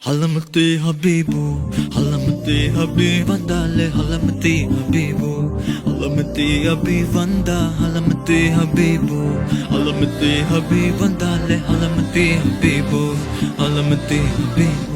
Halamati Habibu, Halamati Habib Vandale, Halamati Habibu, Halamati Habib Vanda, Halamati Habibu, Halamati Habib Vandale, Halamati Habibu, Halamati Habibu.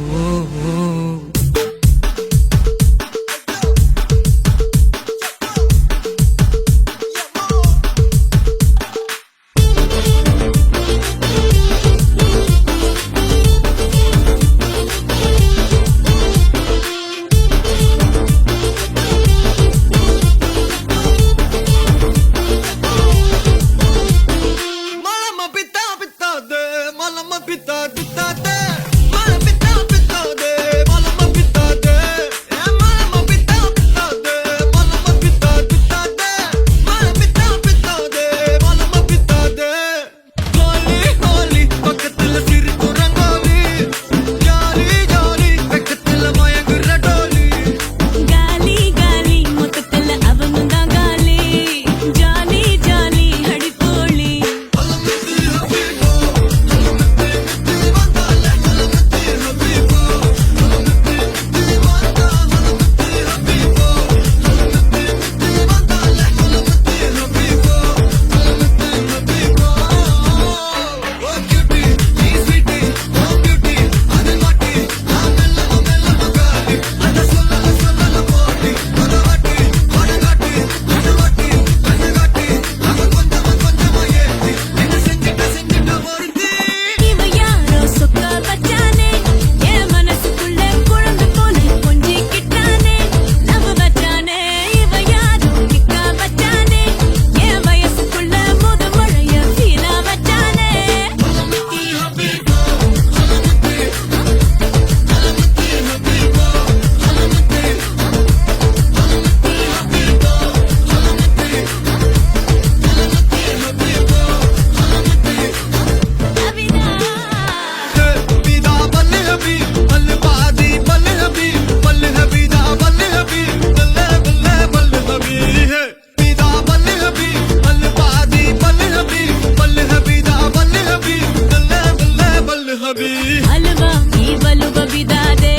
हलवा ई बलु बबिदा दे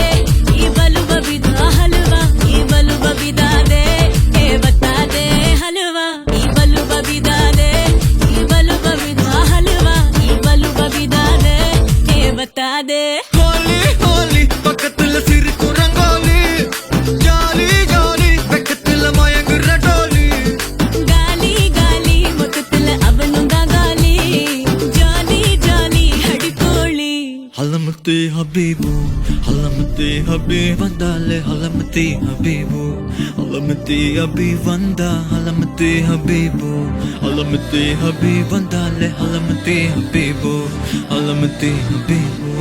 ई बलु बबिदा हलवा ई बलु बबिदा दे ए बता दे हलवा ई बलु बबिदा दे ई बलु बबिदा हलवा ई बलु बबिदा दे ए बता दे होली होली பக்கத்துல சிரிக்கும் rangoli jolly jolly பக்கத்துல மயங்குற டோலி गाली गाली मुकतल अबनुंदा गाली जाली जाली हड़ी Koli Halamati Habibu, Halamati Habib Vandale, Halamati Habibu, Halamati Habib Vanda, Halamati Habibu, Halamati Habib Vandale, Halamati Habibu, Halamati Habibu.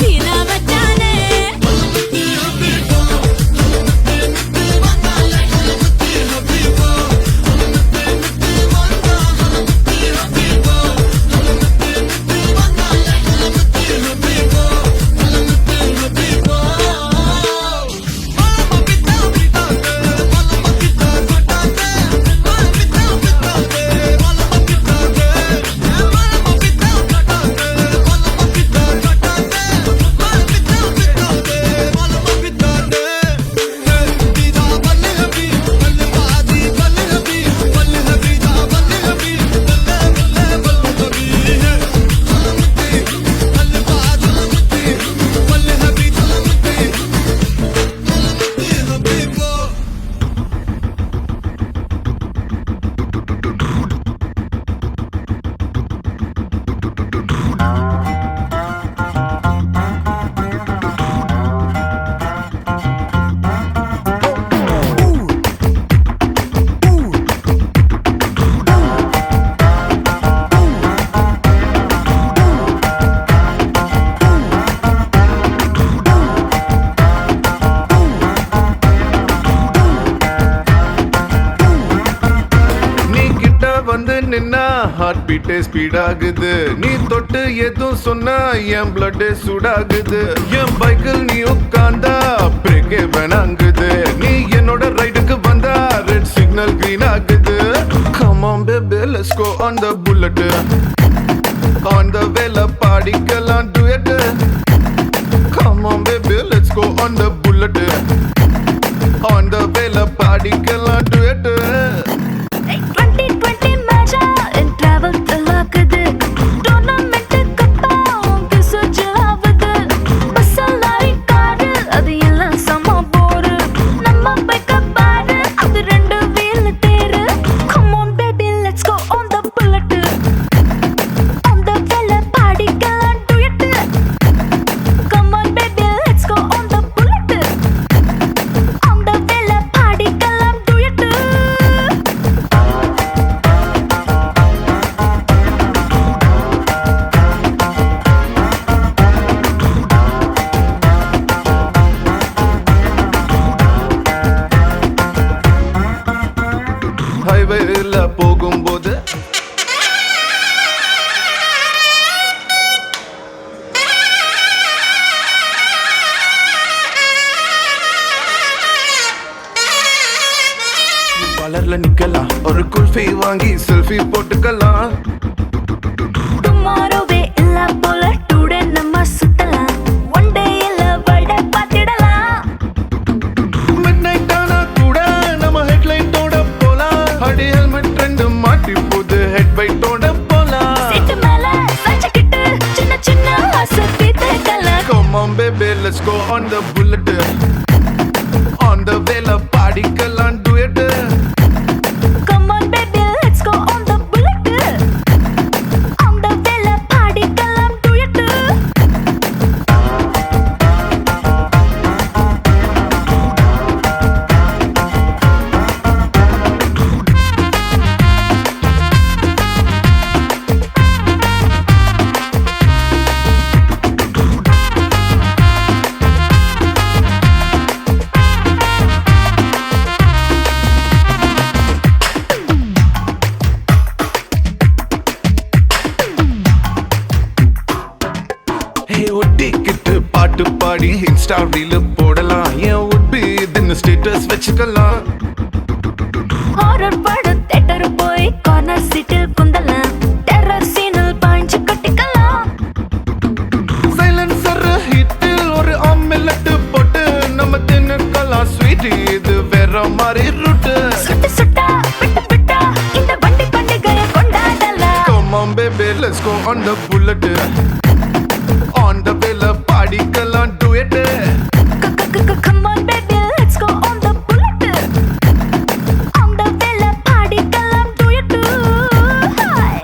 Feel heart பீட்டே ஸ்பீட் ஆகுது. நீ தொட்டு எதுவும் சொன்னா என் பிளட் சூடாகுது. என் பைக்கில் நீ உட்கார்ந்தா பிரேக்கே வேணாங்குது. நீ என்னோட ரைடுக்கு வந்தா ரெட் சிக்னல் கிரீன் ஆகுது. Come on baby, let's go on the bullet. On the வேல பாடிக்கலாம் duet. Come on baby, let's go on the bullet. On the வேல பாடிக்கலாம் duet. 2020 மேஜா என் டிராவல் தலாக்குது. டோர்னமெண்ட் கப்பா உங்க சுஜாவுது. பஸ்ஸலாரி காரு அது எல்லாம் சம போரு. நம்ம பைக்க பாரு அது ரெண்டு வீல் தேரு. Come on baby, let's go on the bullet. On the வேல பாடிக்கலாம் duet. Come on baby, let's go on the bullet. On the வேல பாடிக்கலாம் duet. ஹைவேல போகும்போது பலர்ல நிக்கலாம். ஒரு குல்ஃபி வாங்கி செல்ஃபி போட்டுக்கலாம். டுமாரோவே இல்ல போல டுடே நம்ம சுத்தலாம். ஒன் டே இல்ல வேர்ல்ட பாத்திடலாம். மிட்நைட் ஆனா கூட நம்ம ஹெட்லைட்டோட போலாம். அடி ஹெல்மெட் ரெண்டு மாட்டி போது ஹெட் பைட்டோட போலாம். சீட்டு மேல சாஞ்சுக்கிட்டு சின்ன சின்ன ஆசை தீர்த்துக்கலாம். Come on baby, let's go on the bullet. On the வேல பாடிக்கலாம் duet. Come on baby, let's go on the bullet. On the வேல பாடிக்கலாம் duet. ஒட்டிக்கிட்டு பாட்டு பாடி இன்ஸ்டா ரீல் போடலாம். என் உட்பி இதுன்னு ஸ்டேட்டஸ் வச்சுக்கலாம். ஹாரர் படம் தியேட்டர் போய் கார்னர் சீட்டில் குந்தலாம். டெரர் சீனில் பாய்ஞ்சு கட்டிக்கலாம். சைலன்சர் ஹிட்டில் ஒரு ஆம்லெட் போட்டு நம்ம தின்னுக்கலாம். ஸ்வீட் இது வேற மாதிரி ரூட்டு. சுட்டு சுட்டா விட்டு விட்டா இந்த வண்டி பண்டிகையை கொண்டாடலாம். Come on baby, let's go on the bullet. On the வேல பாடிக்கலாம் duet. Come on baby, let's go on the bullet. On the வேல பாடிக்கலாம் duet. Hi.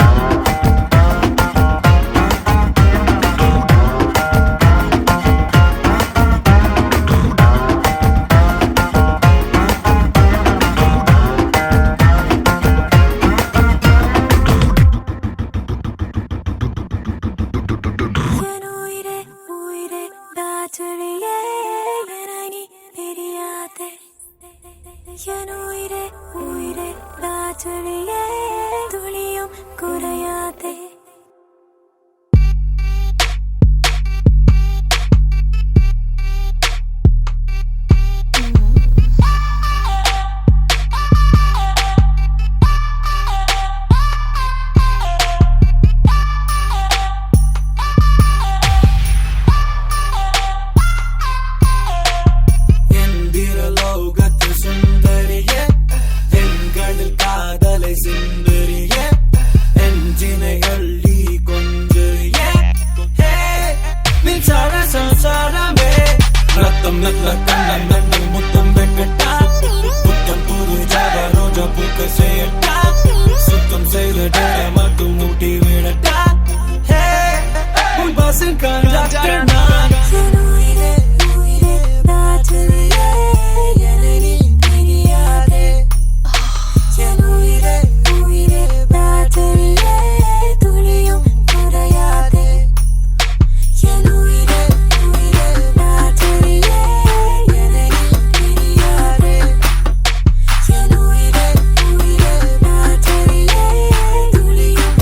என் உயிரே உயிரே ராத்திரியே என்னை நீ பிரியாதே. என் உயிரே உயிரே ராத்திரியே துளியும் குறையாதே. லோகத்தில் சுந்தரியே எங்களில் காதலை சிந்தரியே எஞ்சினை அள்ளி கொஞ்சரியே மின்சார சம்சாரமே ரத்தம் நல்ல கண்ணன் நன்னல் முத்தம் வெங்கட்டா புத்தம் புது ஜாவ ரோஜா பூக்க செய்யட்டா சுத்தம் செய்த மட்டும் மூட்டி விடட்டா உன் பஸ்ஸின் கண்டக்டர் நான் என் உயிரே உயிரே ராத்திரியே என்னை நீ பிரியாதே. என் உயிரே உயிரே ராத்திரியே துளியும் குறையாதே. என் உயிரே உயிரே ராத்திரியே என்னை நீ பிரியாதே. என் உயிரே உயிரே ராத்திரியே துளியும்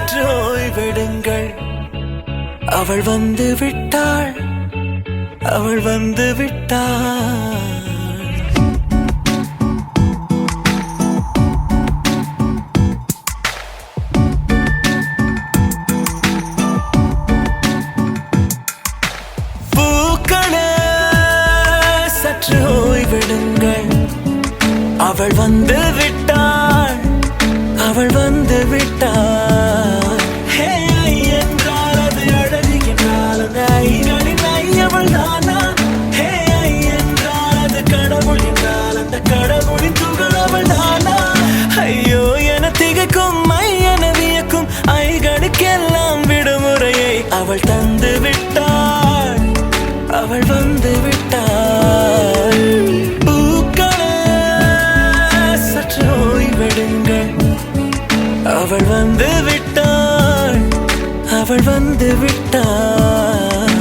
சற்று ஓய்வெடுங்கள் அவள் வந்து விட்டாள் அவள் வந்து விட்டாள் சற்று ஓய்வெடுங்கள் அவள் வந்து விட்டாள் அவள் வந்து விட்டாள் ஹே என்றால் அது அழகு என்றால் அந்த ஐகளின் அவள் தானா ஹே என்றால் அது கடவுள் என்றால் அந்த கடவுளின் துகள் அவள் தானா ஐயோ என திகைக்கும் என வியக்கும் ஐகளுக்கெல்லாம் விடுமுறையை அவள் தந்து விட்டாள் அவள் வந்து விட்டாள் பூக்களே சற்று ஓய்வெடுங்கள் அவள் வந்து விட்டாள் அவள் வந்து விட்டாள்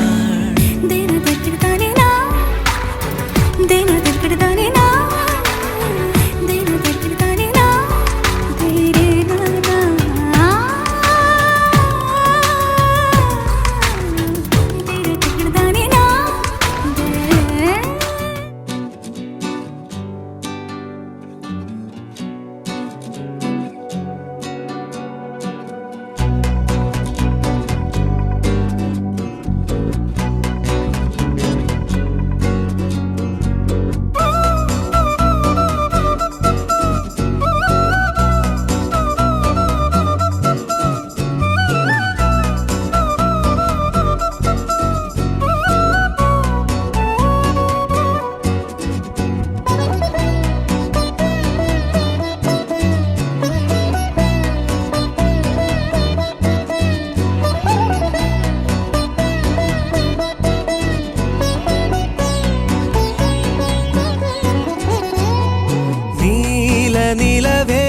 நிலவே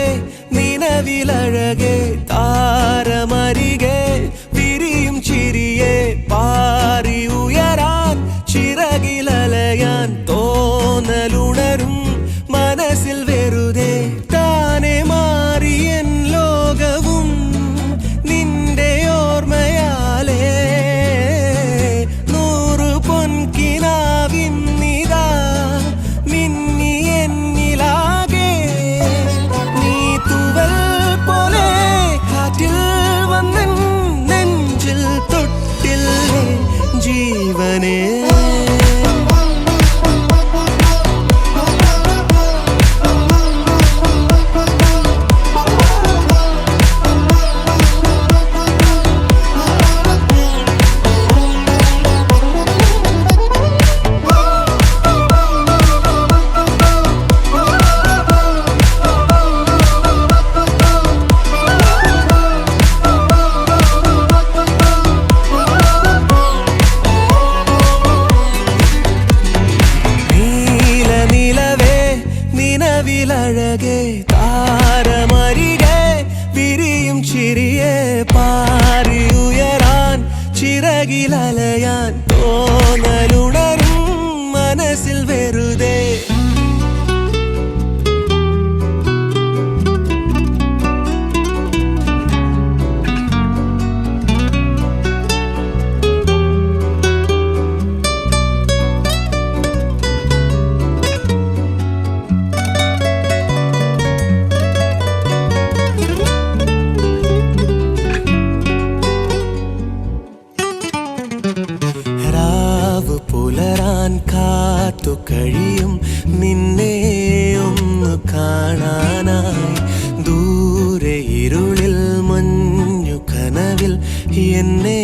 நினவில் அழகே தாரமரிகே விரியும் சிறியே பாரி உயரான் சிறகில் அலையான் தோனலுணரும் மனசில் வெறுதே தானே மாறி என் லோகവും നിന്റെ ഓർമ്മയാലേ 100 പൊൻകിനാവിന്നിതാ മിന്നി എന്നിലാകെ നെഞ്ചിൽ തൊട്ടില്ലേ ജീവനേ അഴകേ താരമരികെ വിരിയും ചിരിയെ പാറി ഉയരാൻ ചിറകിൽ അലയാൻ തോന്നലുണരും മനസ്സിൽ വെറുതെ പുലരാൻ കാത്തു കഴിയും നിന്നെ ഒന്ന് കാണാനായി ദൂരെ ഇരുളിൽ മഞ്ഞു കനവിൽ എന്നെ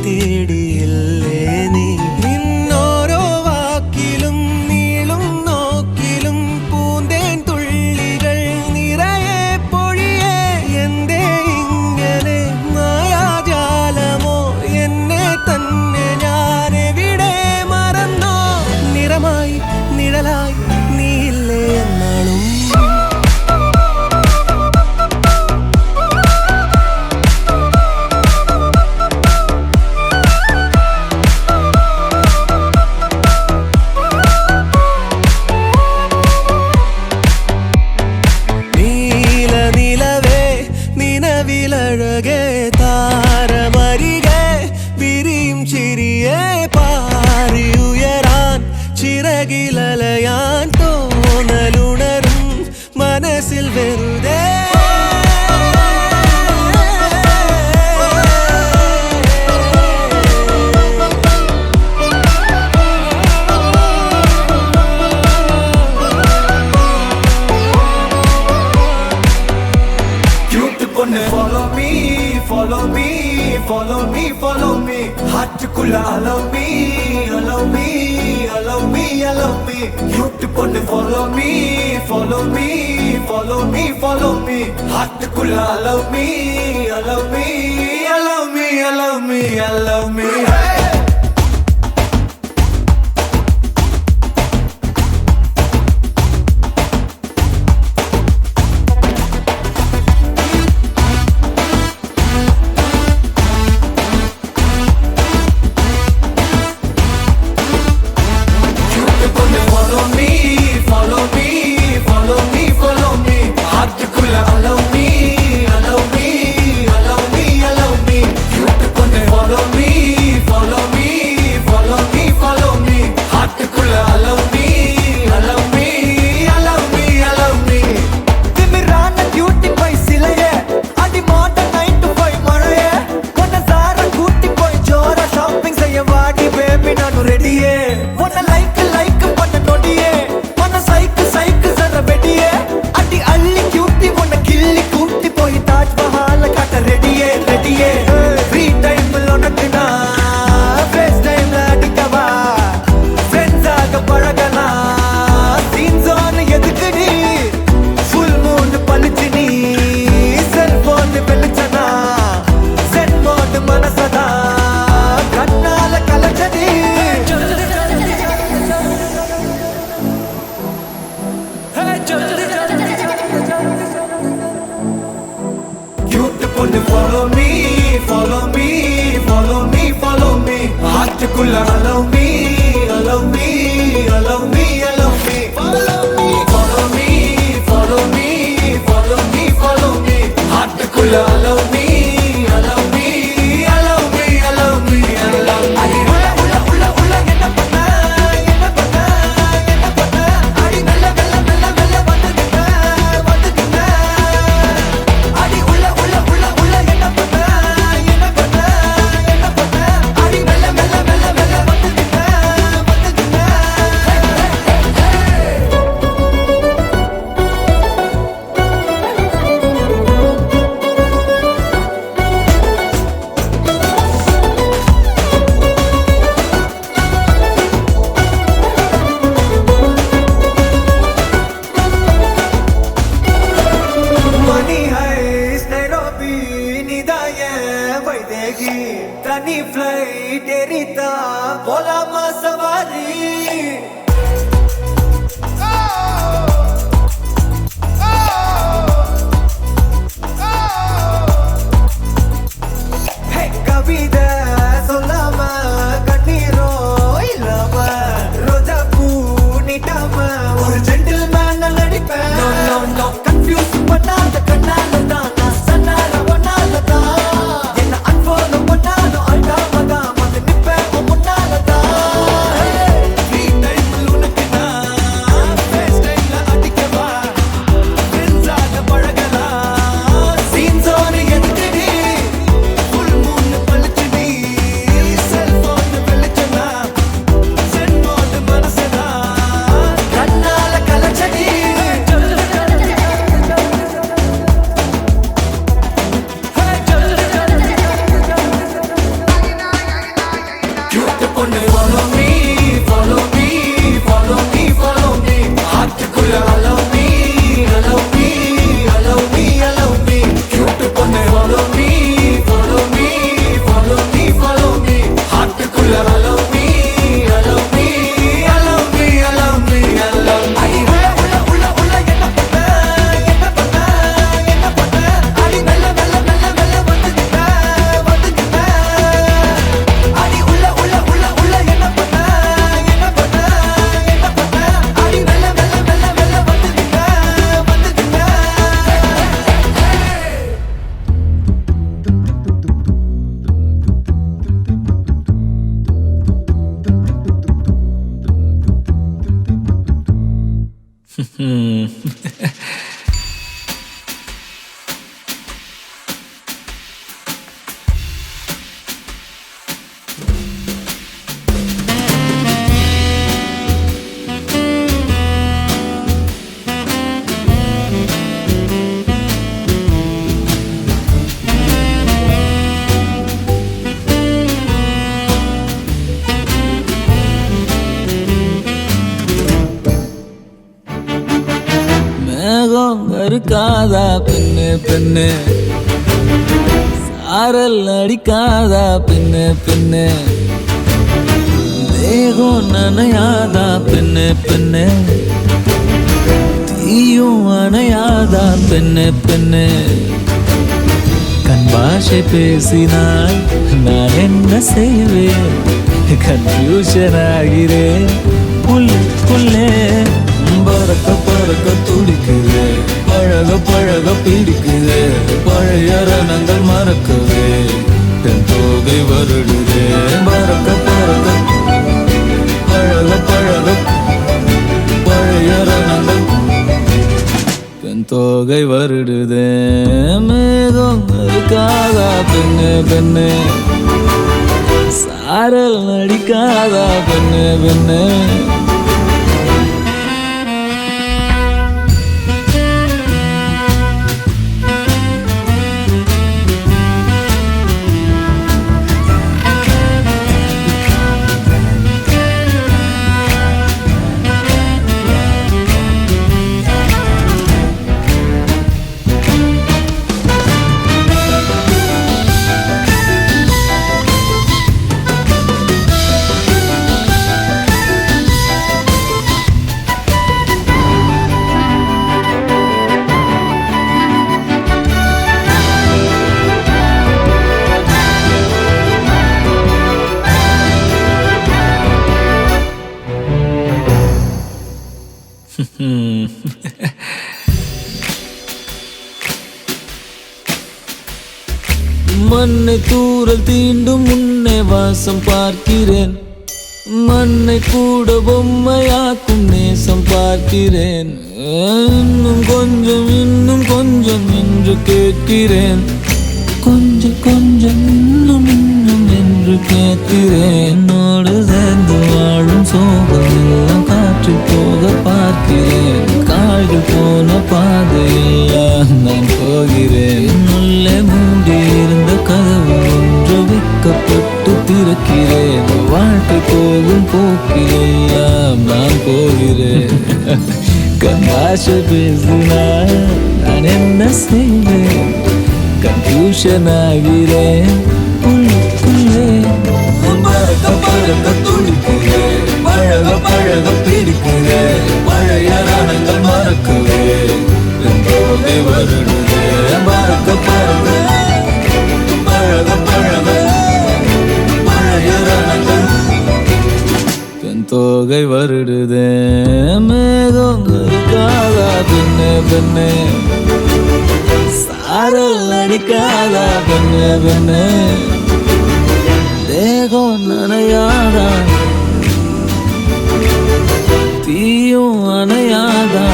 തേടിയില്ലേ നീ നിന്നോരോ വാക്കിലും നീളും നോക്കിലും പൂന്തേൻ തുള്ളികൾ നിറയെ പൊഴിയേ എന്തേ ഇങ്ങനെ മായാജാലമോ എന്നെ തന്നെ നിഴലായി നീയില്ലേ എന്നാളും ஃபேஸில் வெறுதே Follow me, follow me, follow me, follow me. Haathukkulla allow me, allow me, allow me, allow me. Cute ponnu follow me, follow me, follow me, follow me. Haathukkulla allow me, allow me, allow me, allow me, allow me. Hey! Follow me, follow me, follow me, follow me. Haathukkulla allow me, allow me, allow me, allow me. Follow me, follow me, follow me, follow me, follow me. Haathukkulla allow me, allow me, allow me, allow me, allow me. Adi ulla enna panna adi mella vandukina adi ulla enna panna adi mella vandukina Money heist Nairobi nidaye vaidegi tani flight erita bolama savari Hey kavida solama kanniro illama roja poo nitama or gentleman nadipa no confuse பண்ணாத கண்ணால தான் நான் சன்னால ஒன்னால தான் என்ன அன்பால ஒன்னால அழகாம தான் வந்து நிப்பேன் உன் முன்னால தான் ஃப்ரீ டைம்ல உனக்கு நான் ஃபேஸ் டைம்ல அடிக்கவா ஃப்ரெண்ட்ஸாக பழகலாம் சீன் ஜோன் எதுக்கு நீ ஃபுல் மூன் பழிச்சு நீ செல்போன் வெளிச்சனா சென் மோட் மனசனா கண்ணால கலச்சடி Follow me, follow me, follow me, follow me. Haathukkulla allow me, allow me, allow me, allow me. Cute ponnu follow me, follow me, follow me, follow me. Haathukkulla allow me, allow me, allow me, allow me, allow me. Adi ulla enna panna adi mella vandukina adi ulla enna panna adi mella vandukina இருக்காதா பெண்ணு பெண்ணு சாரல் அடிக்காதா பெண்ணு பெண்ணு தேகம் நனையாதா பெண்ணு பெண்ணு தீயும் அணையாதா பெண்ணு பெண்ணு கண் பாஷை பேசினால் நான் என்ன செய்வேன் கன்ஃபியூஷன் ஆகிறேன் உள்ளே பறக்க பறக்க துடிக்குது பழக பழக பிடிக்குது பழைய ரணங்கள் மறக்கவே தென் தோகை வருடுது பறக்க பறக்க பழக பழக பழைய ரணங்கள் தென் தோகை வருடுது மேகம் இருக்காதா பெண்ணு பெண்ணு சாரல் நடிக்காதா பெண்ணு பெண்ணு மண்ணை தூரல் தீண்டும் முன்னே வாசம் பார்க்கிறேன் மண்ணை கூட பொம்மையாக்கும் நேசம் பார்க்கிறேன் இன்னும் கொஞ்சம் என்று கேட்கிறேன் கொஞ்சம் கொஞ்சம் இன்னும் என்று கேட்கிறேன் என்னோடு சேர்ந்து வாழும் சோகம் எல்லாம் காற்றில் போக பார்க்கிறேன் கால்கள் போன பாதையெல்லாம் நான் போகிறேன் உள்ளே மூடி இருந்த கதவு ஒன்று வைக்கப்பட்டு திறக்கிறேன் வாழ்க்கை போகும் போக்கிலெல்லாம் நான் போகிறேன் கண்ணாசை பேசினால் நான் என்ன செய்வேன் கன்ஃபியூஷன் ஆகிறேன் உள்ளுக்குள்ளே பறக்க பறக்க துடிக்கிறேன் பழக பழக பிடிக்கிறேன் பழைய ரணங்கள் மறக்கவே போகை வருடுதே பறக்க பறக்க பழக பழக பழைய ரணங்கள் பெண் தோகை வருடுதே மேகம் இருக்காதா பெண்ணே பெண்ணே சாரல் அடிக்காதா பெண்ணே பெண்ணே தேகம் நனையாதா தீயும் அணையாதா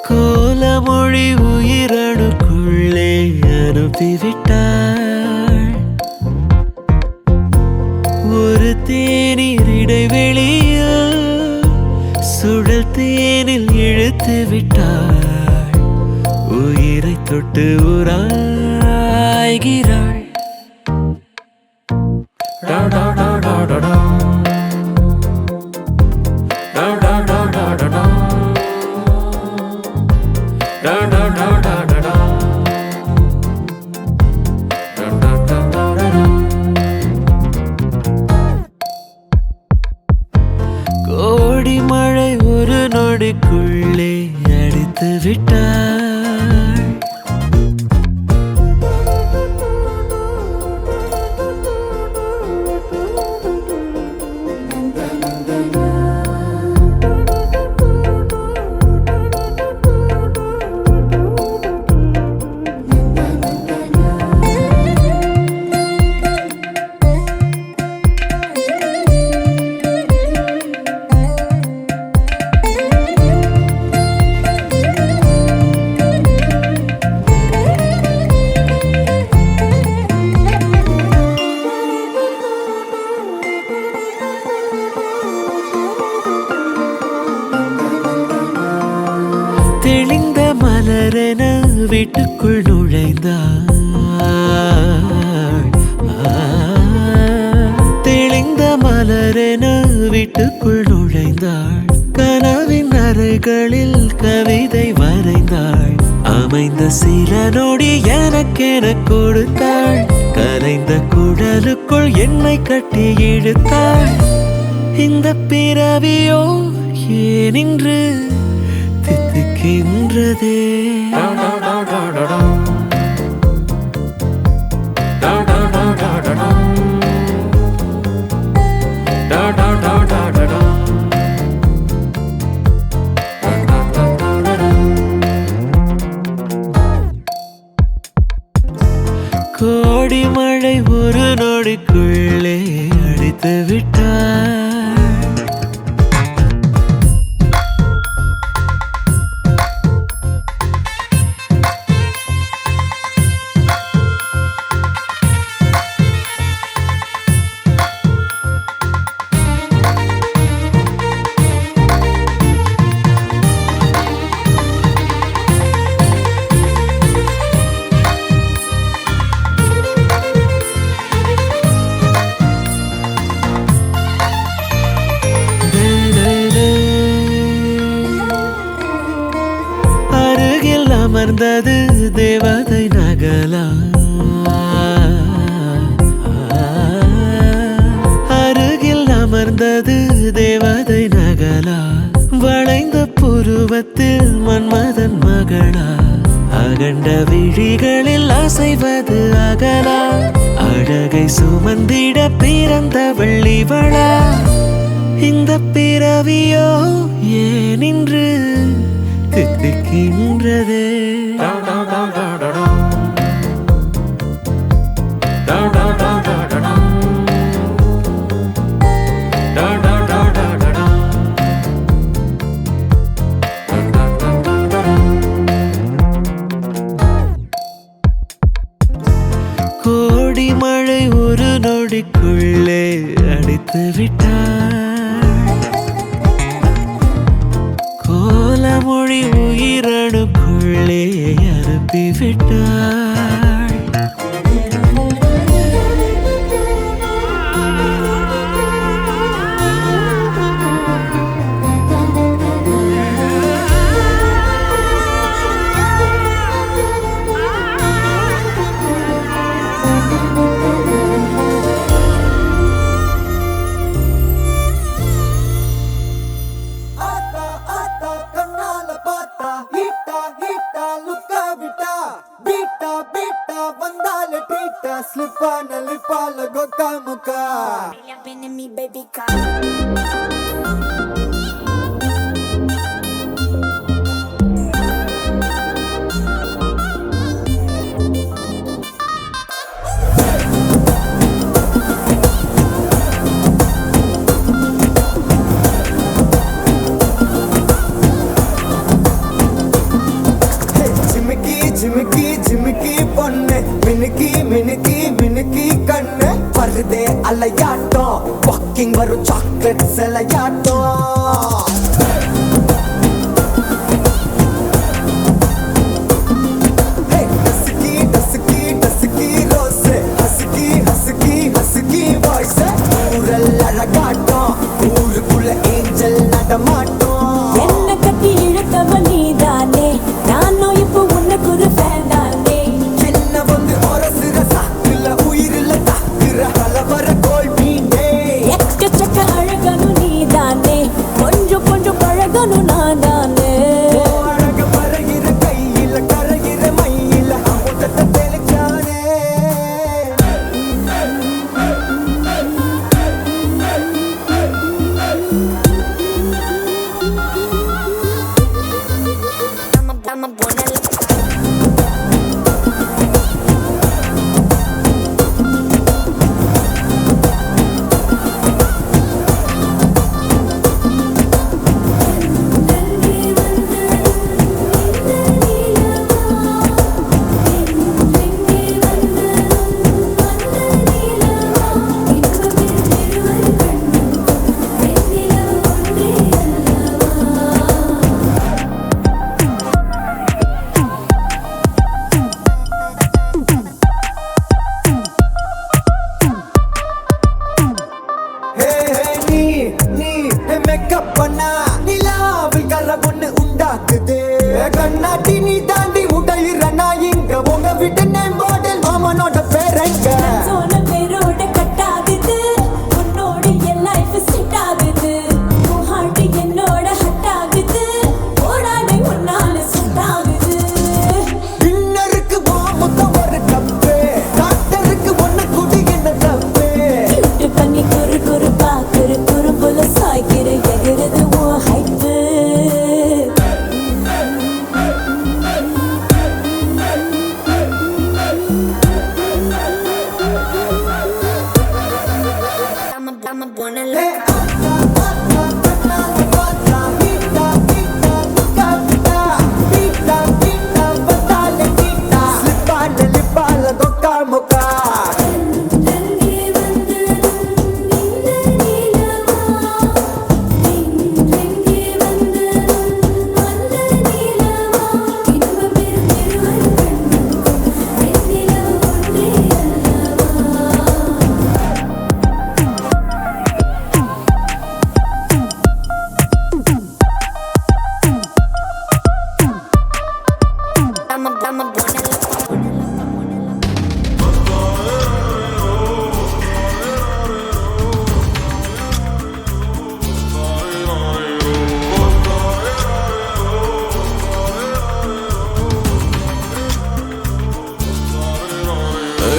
கோலமொழி உயிரணுக்குள்ளே அனுப்பிவிட்டாள் ஒரு தேநீர் இடைவெளியில் சுடல் தேனில் இழுத்து விட்டாள் உயிரை தொட்டு உராய்கிறாள் வீட்டுக்குள் நுழைந்தாள். தெளிந்த மலரென வீட்டுக்குள் நுழைந்தாள். கனவின் அறைகளில் கவிதை வரைந்தாள். அமைந்த சில நொடி எனக்கென கொடுத்தாள். கலைந்த குடலுக்குள் என்னை கட்டி இழுத்தாள். இந்த பிறவியோ ஏனின்று தித்திக்கின்றதே. கோடி மழை ஒரு நொடிக்குள்ளே அடித்து விட்டார். அமர்ந்தது தேவதை நகலா. அருகில் அமர்ந்தது தேவதை நகலா. வளைந்த புருவத்தில் மன்மதன் மகளா. அகண்ட விழிகளில் அசைவது அகலா. அழகை சுமந்திட பிறந்தவள் இவளா. இந்த பிறவியோ ஏனின்று தித்திக்கின்றதே. கோடி மழை ஒரு நொடிக்குள்ளே அடித்து விட்டார். கோலமொழி உயிரணுக்குள்ளே அனுப்பிவிட்டாள். Slip on a lip all a go kamuka. Been in me, baby, come. Jimiki, Jimiki, ponne, miniki, miniki, miniki, kanne. Parde alayato, walking varu chocolate selayato. Hey, husky, husky, husky rose, husky, husky, husky voice. Ural alagato, urukula angel nadamato. என்ன கட்டி இழுத்தவ நீதானே, நானும் இப்போ உனக்கு ஒரு fan தானே. என்ன வந்து ஒரசுற சாக்குல உயிரில தாக்குற கலவர கோல் மீனே. எக்கச்சக்க அழகனும் நீதானே,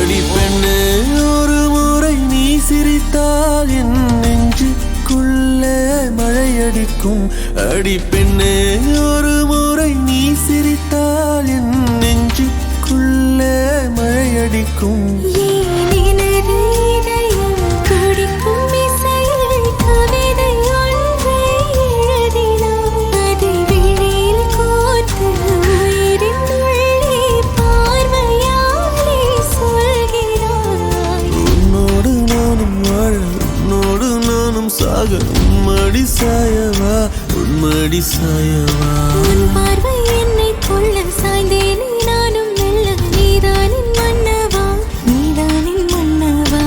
அடி பெண்ணே ஒரு முறை நீ சிரித்தால் என் நெஞ்சுக்குள்ளே மழையடிக்கும். அடி பெண்ணே ஒரு முறை நீ சிரித்தால் என் நெஞ்சுக்குள்ளே மழையடிக்கும். உன்மடி சாயவா உன்மடி சாயவா உன் பார்வை என்னை கொள்ள சாய்ந்தேனே நானும் மெல்ல நீதானின் மன்னவா நீதானின் மன்னவா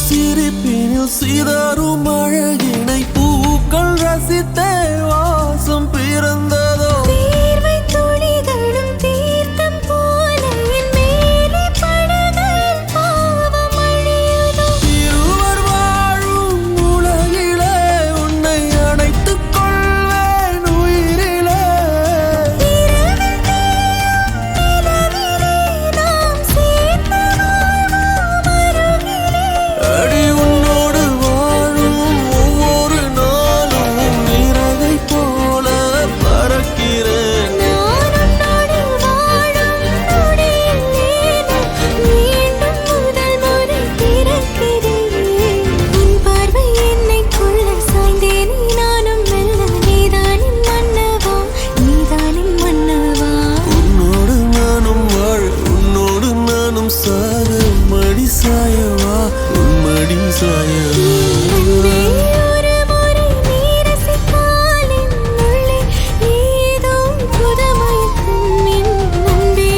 சிரிப்பினில் சிதறும் அழகினை பூக்கள் ரசித்தே வாசம் பிறந்ததோ. தீர்வை துளிகளும் தீர்த்தம் போல என் மேலே படுகையில் பாவம் அழியுதோ. இருவர் வாழும் உலகிலே உன்னை அணைத்துக் கொள்வேன் உயிரிலே. இரவில் தேயும் நிலவிலே நாம் சேர்ந்து வாழ்வோம் அருகிலே. அடி உன்னோடு வாழும் ஒவ்வொரு நாளும் இறகை போல பறக்கிறேன். நான் உன்னோடு வாழும் நொடியில் மீண்டும் முதல் முறை பிறக்கிறேன். உன் பார்வை என்னை கொள்ள சாய்ந்தேனே நானும் மெல்ல நீதானின் மன்னவா நீதானின் மன்னவா. உன்னோடு நானும் வாழ உன்னோடு நானும் சாக மடி சாயவா உன்மடி சாயவா. அன்பே ஒரு முறை நீ ரசித்தால் என் உள்ளே ஏதோ புதுமயக்கம். என் அன்பே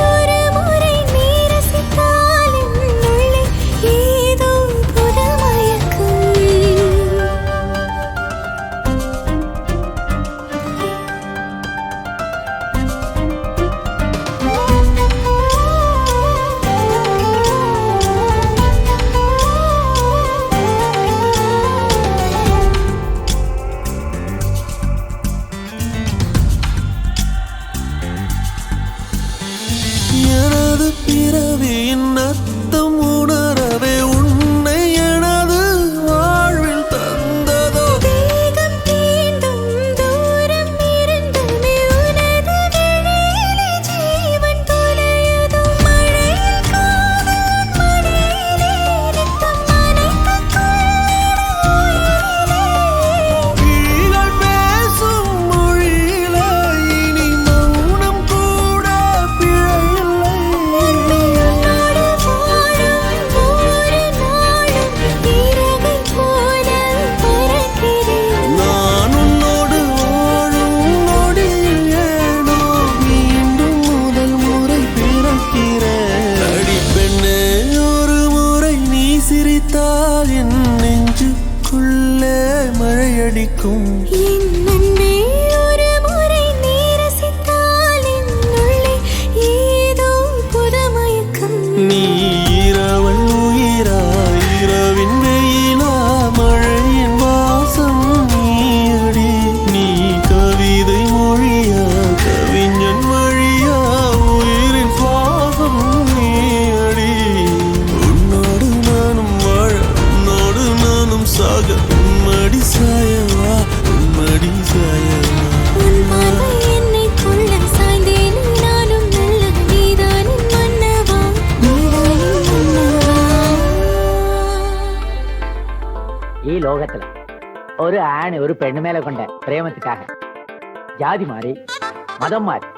ஒரு முறை நீ ரசித்தால் என் உள்ளே ஏதோ புதுமயக்கம். எனது பிறவியின் அர்த்தம் உணரவே உன்னை எனது வாழ்வில் தந்ததோ. தேகம் தீண்டும் தூரம் இருந்துமே உனது விழியிலே ஜீவன் தொலையுதோ. மழையில் காதல் மடியிலே ரத்தம் நனைத்துக் கொள்ளும் உயிரிலே. விழிகள் பேசும் மொழியிலே இனி மௌனம் கூட பிழையில்லை. உன்னோடு வாழும் ஒவ்வொரு நாளும் இறகை போல பறக்கிறேன். நான் உன்னோடு வாழும் நொடியில் ஏனோ மீண்டும் முதல் முறை பிறக்கிறேன். அடி பெண்ணே ஒரு முறை நீ சிரித்தால் என் நெஞ்சுக்குள்ளே மழையடிக்கும். என் அன்பே ஒரு முறை நீ ரசித்தால் என் உள்ளே ஏதோ புதுமயக்கம். நீ இரவல் உயிரா இரவின் வெயிலா மழையின் வாசம் நீயடி. நீ கவிதை மொழியா கவிஞன் வழியா உயிரின் சுவாசம் நீயடி. உன்னோடு நானும் வாழ உன்னோடு நானும் சாக உன்மடி சாயவா உன்மடி சாயவா. உன் பார்வை என்னை கொள்ள சாய்ந்தேனே நானும் மெல்ல நீதானின் மன்னவா நீதானின் மன்னவா. ഈ ലോകത്തില് ഒരു ആണ് ഒരു പെണ്ണുമേലെ കൊണ്ട് പ്രേമത്തിക്കാക ജാതി മാറി മതം മാറി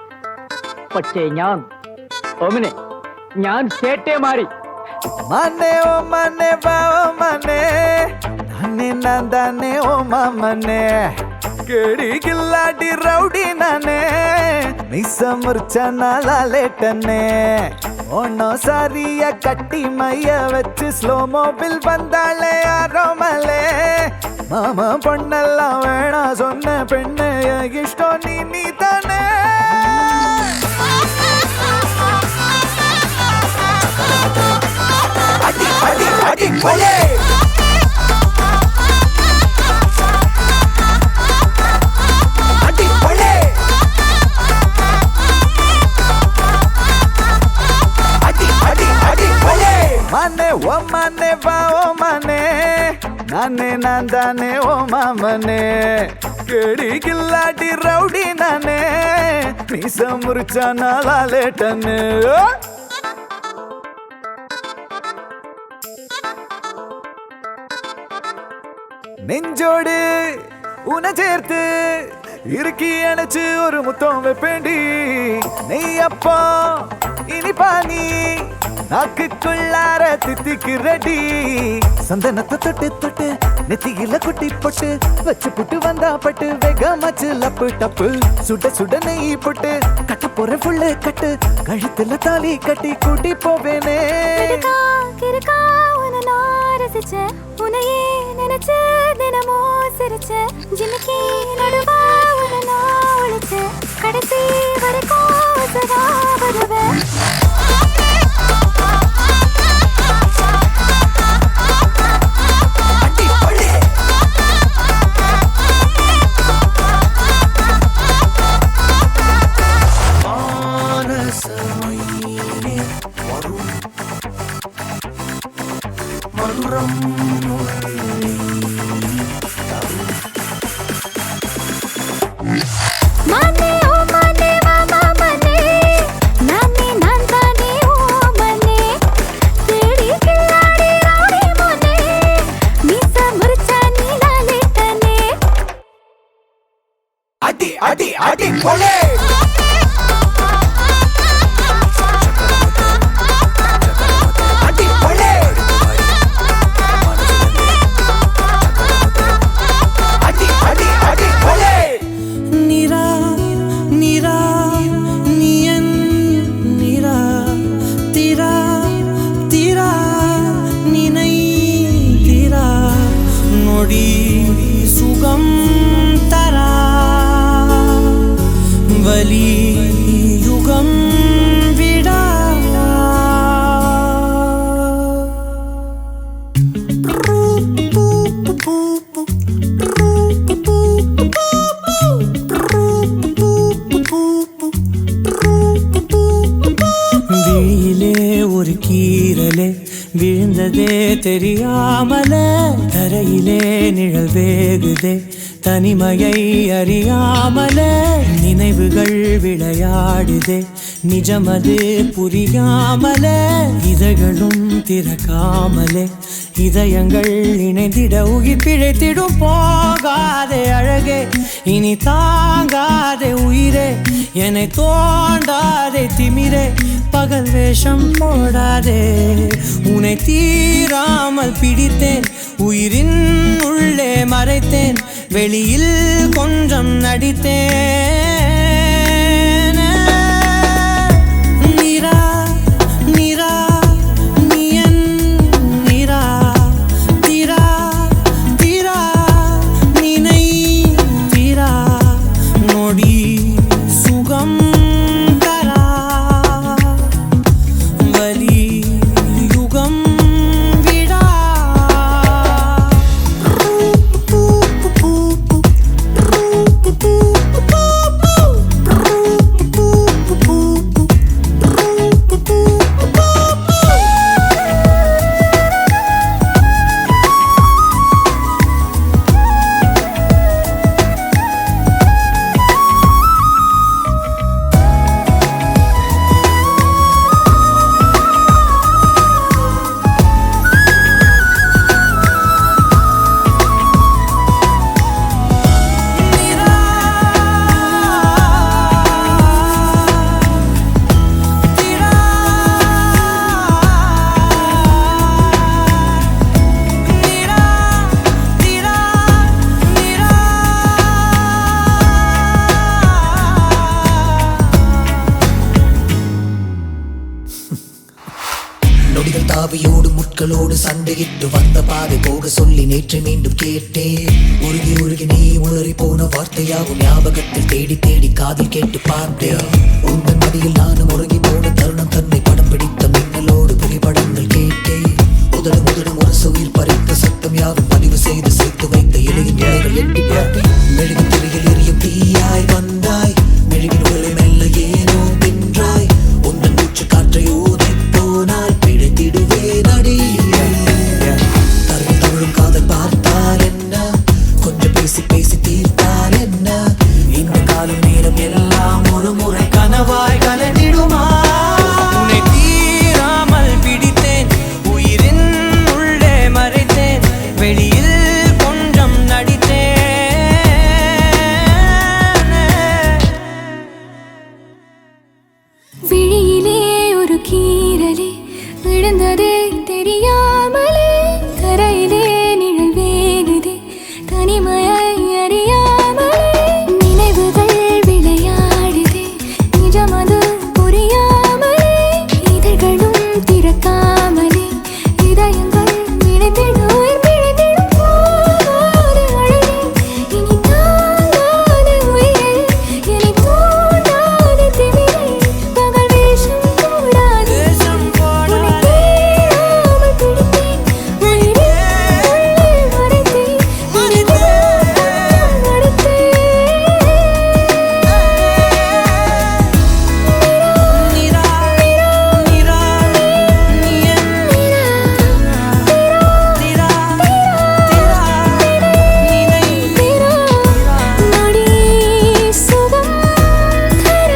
പക്ഷേ ഞാൻ ചേട്ടേ മാറി. മനെ ഓ മനെ ബാവ മനെ നന്ദി നന്ദനെ ഓ മനെ கேடி கில்லாடி ரவுடி நானே மிஸ் முறிச்சனால லேட்டனே ஒன்னோ சாரிய கட்டி மைய வச்சு ஸ்லோ மோபில் வந்தாலே ஆரோமலே மாமா பொண்ணெல்லாம் வேணா சொன்ன பெண்ணு இஷ்டம் நீ தானே அடி அடி அடி போலே Mane o mane va o mane nane nandane o mamane kedi killadi rowdy nane misa murcha nala letane நெஞ்சோடு உன சேர்த்து இறுக்கி அணைச்சு ஒரு முத்தம் வைப்பேண்டி நெய் அப்பா இனிப்பா நீ நாக்குக்குள்ளார தித்திக்கு ரெடி சந்தனத்தை தொட்டு தொட்டு நெத்தியில குட்டி போட்டு வச்சு புட்டு வந்தா பட்டு வேகமாச்சு லப்பு டப்பு சுட சுட நெய் போட்டு கட்ட போற புள்ள கட்டு கழுத்துல தாலி கட்டி கூட்டி போவேனே உனையே நினைச்சு தினமோ சிரிச்ச ஜிமிக்கி நடுவா உன நான் ஒழிச்சு கடைசி வரைக்கும் சதா வருவேன் அடி அடி அடி போலே அடி போலே அடி அடி அடி போலே நிரா நிரா நியன் நிரா திரா திரா நினை திரா நொடி சுகம் தரா வலி யுகம் விடா விழியிலே ஒரு கீரலே விழுந்ததே தெரியாமல தரையிலே நிழல் வேகுதே தனிமையை அறியாமல நினைவுகள் விளையாடுதே நிஜமது புரியாமல இதழ்களும் திறக்காமலே இதயங்கள் இணைந்திட உயிர் பிழைத்திடும் போகாதே அழகே இனி தாங்காதே உயிரே என்னை தோண்டாதே திமிரே பகல் வேஷம் போடாதே உன்னை தீராமல் பிடித்தேன் உயிரின் உள்ளே மறைத்தேன் வெளியில் கொஞ்சம் நடித்தேன் நிரா நிரா நியன் நிரா திரா திரா நினை திரா நொடி சுகம் தரா வலி யுகம் விடா கொடிகள் தாவியோடு முட்களோடு சண்டையிட்டு வந்த பாதை போக சொல்லி நேற்று மீண்டும் கேட்டேன். உருகி உருகி நீ உளறி போன வார்த்தையாகும் ஞாபகத்தில் தேடி தேடி காதில் கேட்டு பார்த்தேன். உங்கள் மடியில் நானும் உருகி போன தருணம் தன்னை படம் பிடித்த மின்னலோடு புகைப்படங்கள் கேட்டேன். முதடு முதடு முரசு உயிர் பறித்த சத்தம் யாவும் பதிவு செய்து சேர்த்து வைத்த இலையின் இலைகள் எட்டி பார்த்தேன். மெழுகு திரையில் எரியும் தீயாய் வந்தாய், மெழுகின் உடலை மெல்ல ஏனோ தின்றாய். உந்தன் மூச்சு காற்றை ஊதி போனால் பிழைத்திடுவேன் அடி. தரும் தமிழும் காதல் பார்த்தால் என்ன, கொஞ்சம் பேசி பேசி தீர்த்தால் என்ன, இந்த காலம் நேரம் எல்லாம் ஒரு முறை கனவாய் கலந்திடுமா? உன்னை தீராமல் பிடித்தேன், உயிரின் உள்ளே மறைத்தேன், வெளியில் கொஞ்சம் நடித்தேன். விழியிலே ஒரு கீறலே விழுந்ததே தெரியாமலே, கரையிலே நிழல் வேகுதே தனிமையை அறியாமலே, நினைவுகள் விளையாடுதே நிஜமது புரியாமலே, இதழ்களும் திறக்காமலே இதயங்கள் விளைந்திடும் உயிர் பிழைத்திடும் போகாத அழகே, இனி தாங்காத உயிரே, இனி தூண்டாத திமிரே, பகல் வேஷம் போடாது உன்னை தேடாமல் பிடித்தேன், உயிரின் உள்ளே மறைத்தேன், இனிதான் நடத்தேன். நிரா நிரா நீ என் திரா திரா நினை நொடி சுகம் தர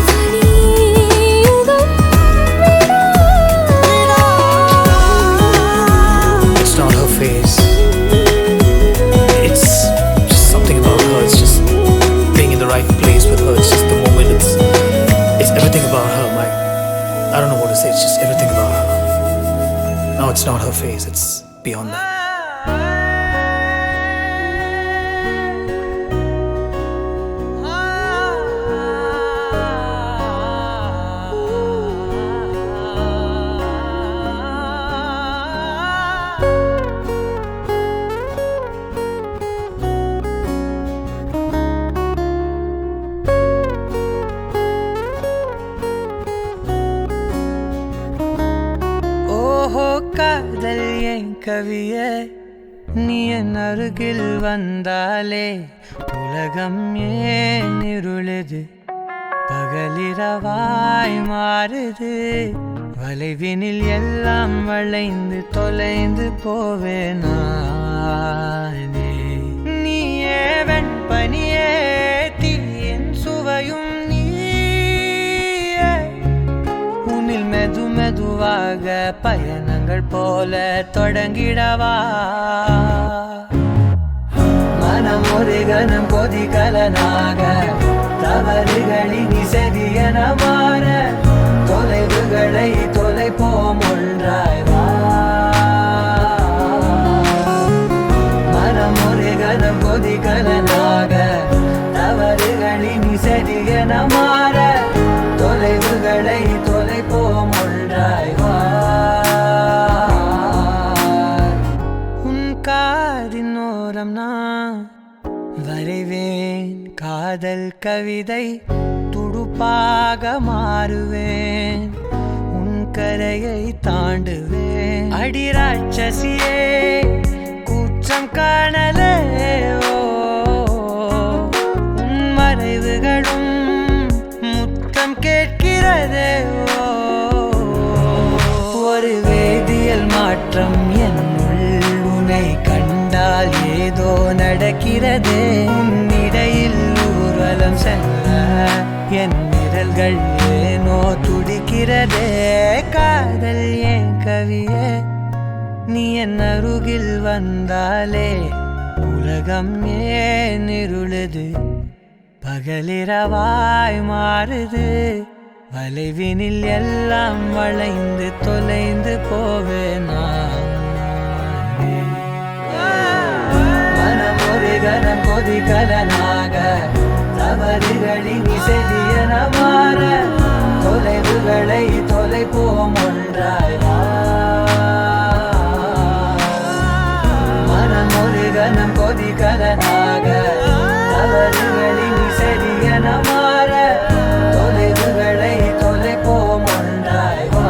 வலி யுகம் It's not her face. It's just something about her. It's just being in the right place with her. It's just the moment. It's everything about her. I don't know what to say. It's just everything about her. No, it's not her face. It's beyond that. ஓஹோ காதல் என் கவியே, நீ என் அருகில் வந்தாலே உலகம் ஏன் இருளுது, பகலிரவாய் மாறுது, வளைவினில் எல்லாம் வளைந்து தொலைந்து போவேனானே. நீயே வெண்பனியே, தீயின் சுவையும் நீயே, உன்னில் மெது மெதுவாக பயணங்கள் போல தொடங்கிடவா? மனம் ஒரு கணம் கொதிகலனாக தவறுகளின் இசையன மாற, தொலைவுகளை தொலைப்போம் ஒன்றாய் வா. மனம் ஒரு கணம் கொதிகலனாக தவறுகளின் இசையன மாற, தொலைவுகளை தொலைப்போம் ஒன்றாய் வா. உன் காதின் ஓரம் நான் வரைவேன் காதல் கவிதை, துடுப்பாக மாறுவேன், உன் கரையை தாண்டுவேன். அடி ராட்சசியே கூச்சம் காணலே, ஓ உன் மறைவுகளும் முத்தம் கேட்கிறதே, ஓ ஒரு வேதியியல் மாற்றம் என்னுள் உன்னை கண்டால் ஏதோ நடக்கிறதே. உன்னிடையில் ஊர்வலம் செல்ல என் நிழல்கள் ஏனோ துடிக்கிறதே. காதல் ஏன் கவியே, நீ என் அருகில் வந்தாலே உலகம் ஏன் இருளுது, பகலிரவாய் மாறுது, வளைவினில் எல்லாம் வளைந்து தொலைந்து போவேனா? மனம் ஒரு கணம் கொதிகலனாக தவறுகளின் இசையன மாற, தொலைவுகளை தொலை தொலைப்போம் ஒன்றாய் வா. மனம் ஒரு கணம் கொதிகலனாக தவறுகளின் சரியன மாற தொலைவுகளை தொலைப்போம் ஒன்றாய் வா.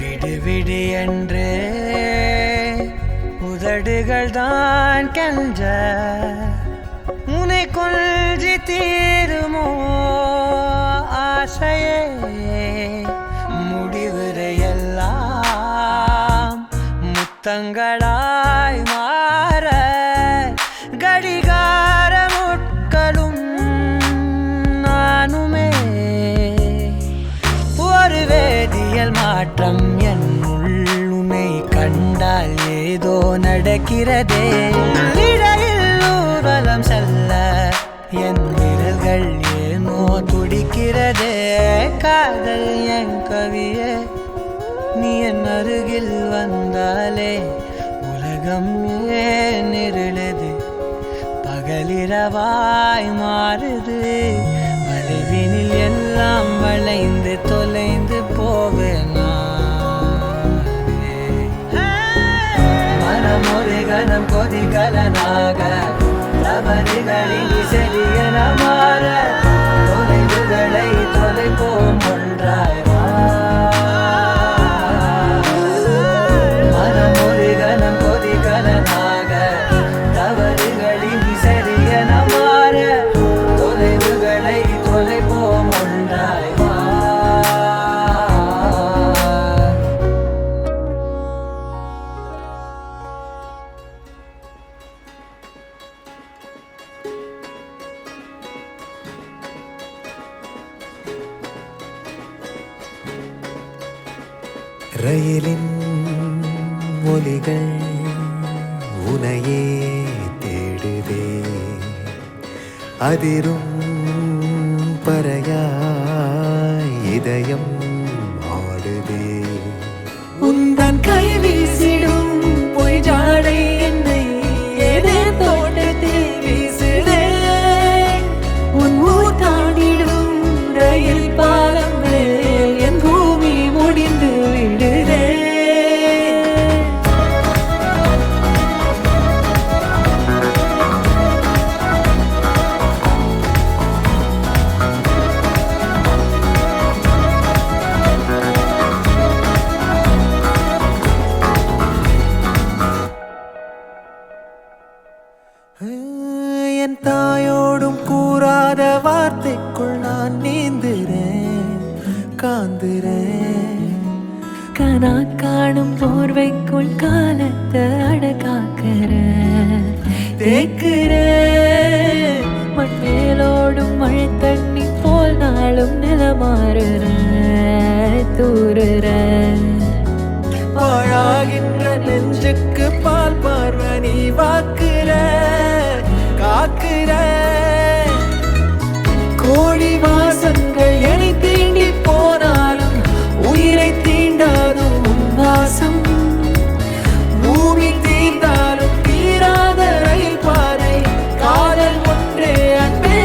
விடு விடு என்று உதடுகள் தான் கெஞ்ச உனை கொள்ஜி தீருமோ ஆசையே. முடிவுரையெல்லாம் முத்தங்களாய் மாற கடிகார முட்களும் நானுமே. ஒரு வேதியியல் மாற்றம் என்னுள் உன்னை கண்டால் ஏதோ நடக்கிறதே. இடையில் ஊர்வலம் செல்ல என் விரல்கள் ஏனோ துடிக்கிறதே. காதல் என் கவியே நீ என் அருகில் வந்தாலே உலகம் ஏன் இருளது பகலிரவாய் மாறுது. வளைவினில் எல்லாம் வளைந்து தொலைந்து போவேனா. மனம் ஒரு கணம் கொதிகலனாக தவறுகளின் சரியன மாற தொலைவுகளை தொலைப்போம் ஒன்றாய் வா. மனம் ஒரு கணம் கொதிகலனாக தவறுகளின் சரியன மாற தொலைவுகளை தொலைப்போம் ஒன்றாய் வா. ரயிலின் ஒலிகள் உனையே தேடுதே. அதிரும் பறையாய் இதயம் ஆடுதே. உந்தன் கை வீசிடும் பொய் ஜாடை என்னை ஏதே தோட்டத்தில் வீசுதே. உன் ஊர் தாண்டிடும் ரயில் பாலம் மேல் என் பூமி முடிந்து விடுதே. என் தாயோடும் கூறாத வார்த்தைக்குள் நான் நீந்துறேன் காந்துறேன். கனா காணும் போர்வைக்குள் காலத்தை அடக்காக்கிற தேக்குறேன். மண்ணேலோடும் மழை தண்ணி போல் நாளும் நிலமாறுற தூறுற. பாழாகின்ற நெஞ்சுக்கு பால் பார்வை நீ வாக்குற காக்குற. கோடி வாசங்கள் என்னை தீண்டி போனாலும் உயிரை தீண்டாதும் உன் வாசம். பூமி தீர்ந்தாலும் தீராத ரயில் பாதை காதல் ஒன்றே அன்பே.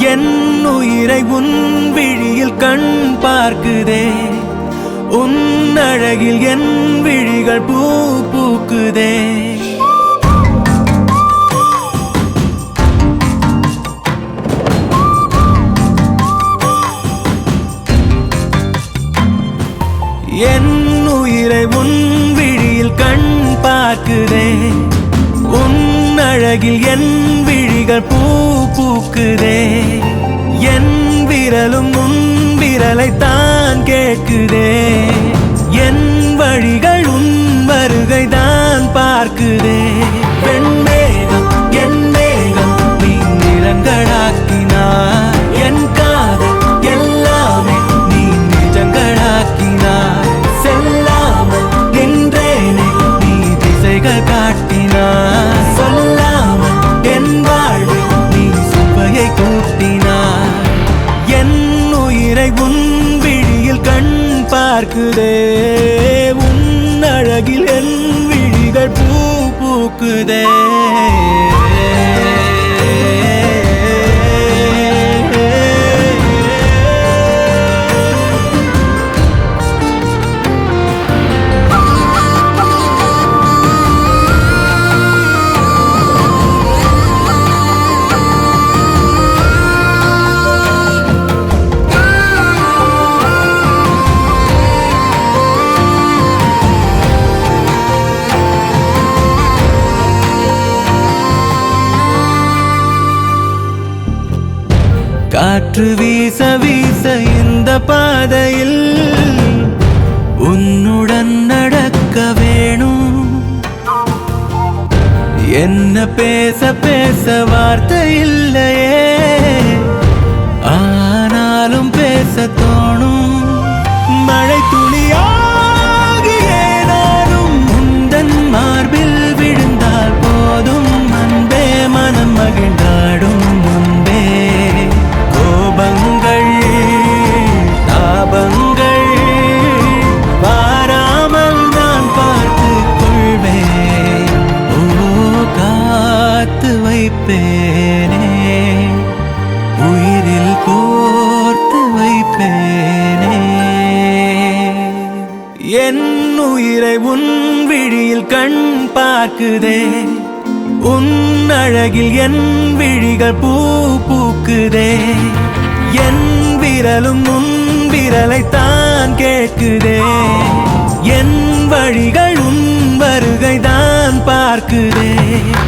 என் உயிரை உன் விழியில் கண் பார்க்குதே உன் அழகில் என் விழிகள் பூ பூக்குதே என் உயிரை உன் விழியில் கண் பார்க்குதே உன் அழகில் என் விழிகள் பூ பூக்குதே என் விரலும் உன் விரலை தான் கேட்குதே என் வழிகள் உன் வருகை தான் பார்க்குதே வெண்மேகம் என் மேகம் நீ நிறங்களாக்கினார் என் காதல் எல்லாமே நீ நிஜங்களாக்கினார் செல்லாமல் நின்றேனே நீ திசைகள் காட்டினார் சொல்லாமல் என் வாழ்வில் நீ சுவையை கூட்டினார் என் உயிரை உன் விழியில் கண் பார்க்குதே உன் அழகில் என் விழிகள் பூ பூக்குதே காற்று வீச வீச இந்த பாதையில் உன்னுடன் நடக்க வேணும் என்ன பேச பேச வார்த்தை இல்லையே ஆனாலும் பேச தோணும் மழை துளியாகியே நானும் உந்தன் மார்பில் விழுந்தால் போதும் அன்பே மனம் மகிழ்ந்தாடும் முன்பே கோபங்கள் தாபங்கள் வாராமல் நான் பார்த்துக் கொள்வேன் ஓ காத்து வைப்பேனே உயிரில் கோர்த்து வைப்பேனே என் உயிரை உன் விழியில் கண் பார்க்குதே உன் அழகில் என் விழிகள் பூ பூக்குதே என் விரலும் உன் விரலை தான் கேட்குதே என் வழிகள் உன் வருகை தான் பார்க்குதே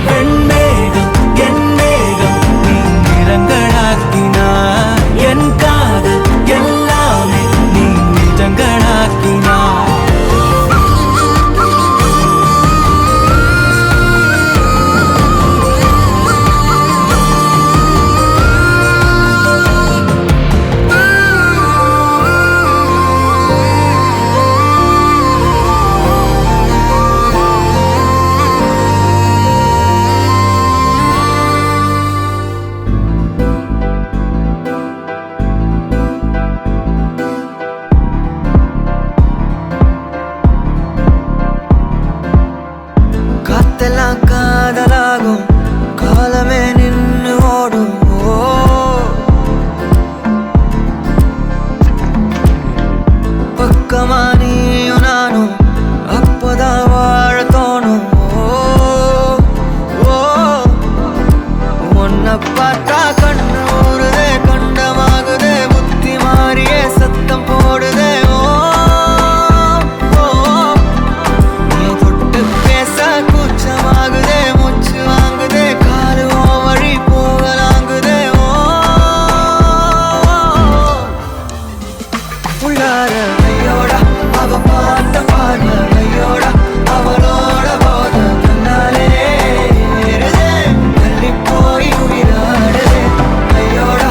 வெண்மேகம் என் மேகம் நீ நிறங்களாக்கினார் என் காதல் எல்லாமே நீ நிஜங்களாக்கினார் காத்தெல்லாம் காதலாகும் காலமே நின்று ஓடும் ஓ பக்கமா நீயும் நானும் அப்பதான் வாழ தோணும் ஓ ஓ உன்னை பார்த்தா கண்ணு ஊறுதே கண்டமாகுதே புத்தி மாறியே சத்தம் போடுதே ஓ ஓ நீ தொட்டு பேச கூச்சமாகுதே மூச்சு வாங்குதே காலு ஓ வழி போகலாங்குதே ஓ உள்ளார ஐயோடா அவ பார்த்த பார்வை ஐயோடா அவளோட போத கண்ணாலே ஏறுதே தள்ளி போய் உயிராடுதே ஐயோடா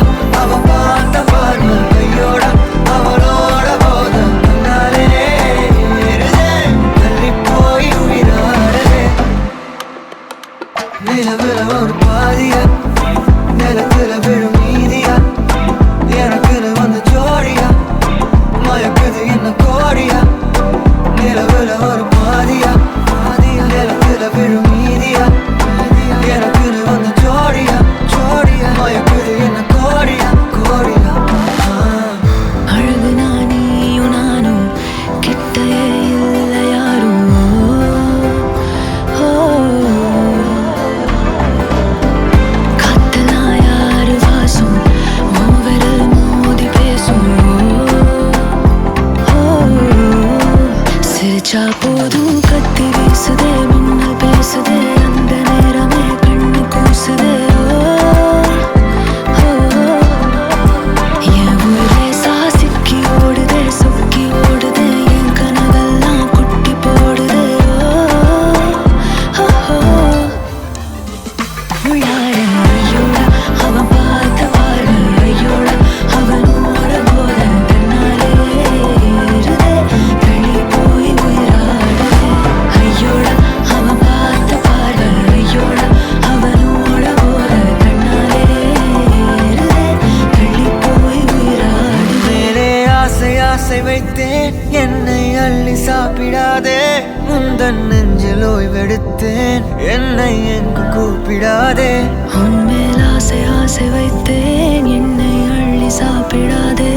ஆசை வைத்தேன் என்னை அள்ளி சாப்பிடாதே முந்தன் நெஞ்சில் ஓய்வெடுத்தேன் என்னை எங்கும் கூப்பிடாதே உன்மேல் ஆசை ஆசை வைத்தேன் என்னை அள்ளி சாப்பிடாதே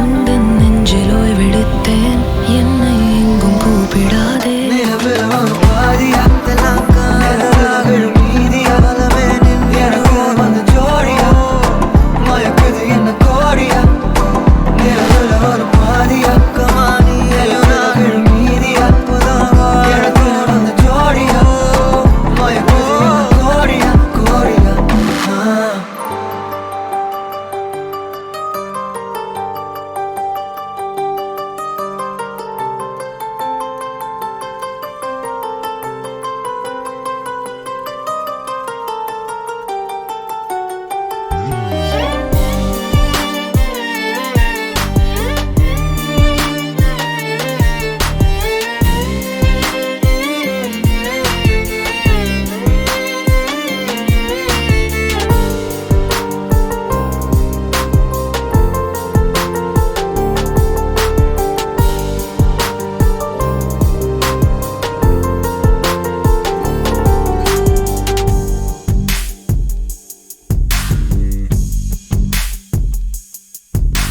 உந்தன் நெஞ்சில் ஓய்வெடுத்தேன் என்னை எங்கும் கூப்பிடாதே நிலவில் ஒரு பாதியா தெல்லாம் காதலாக மீதியா பலமே நின்று எனக்கு வந்து ஜோடியா மயக்குது என்ன கோடியா நிலவில் ஒரு பாதியா கமானியாக மீதியா புதாவா எனக்கு வந்து ஜோடியா மயக்குது என்ன கோடியா கோடியா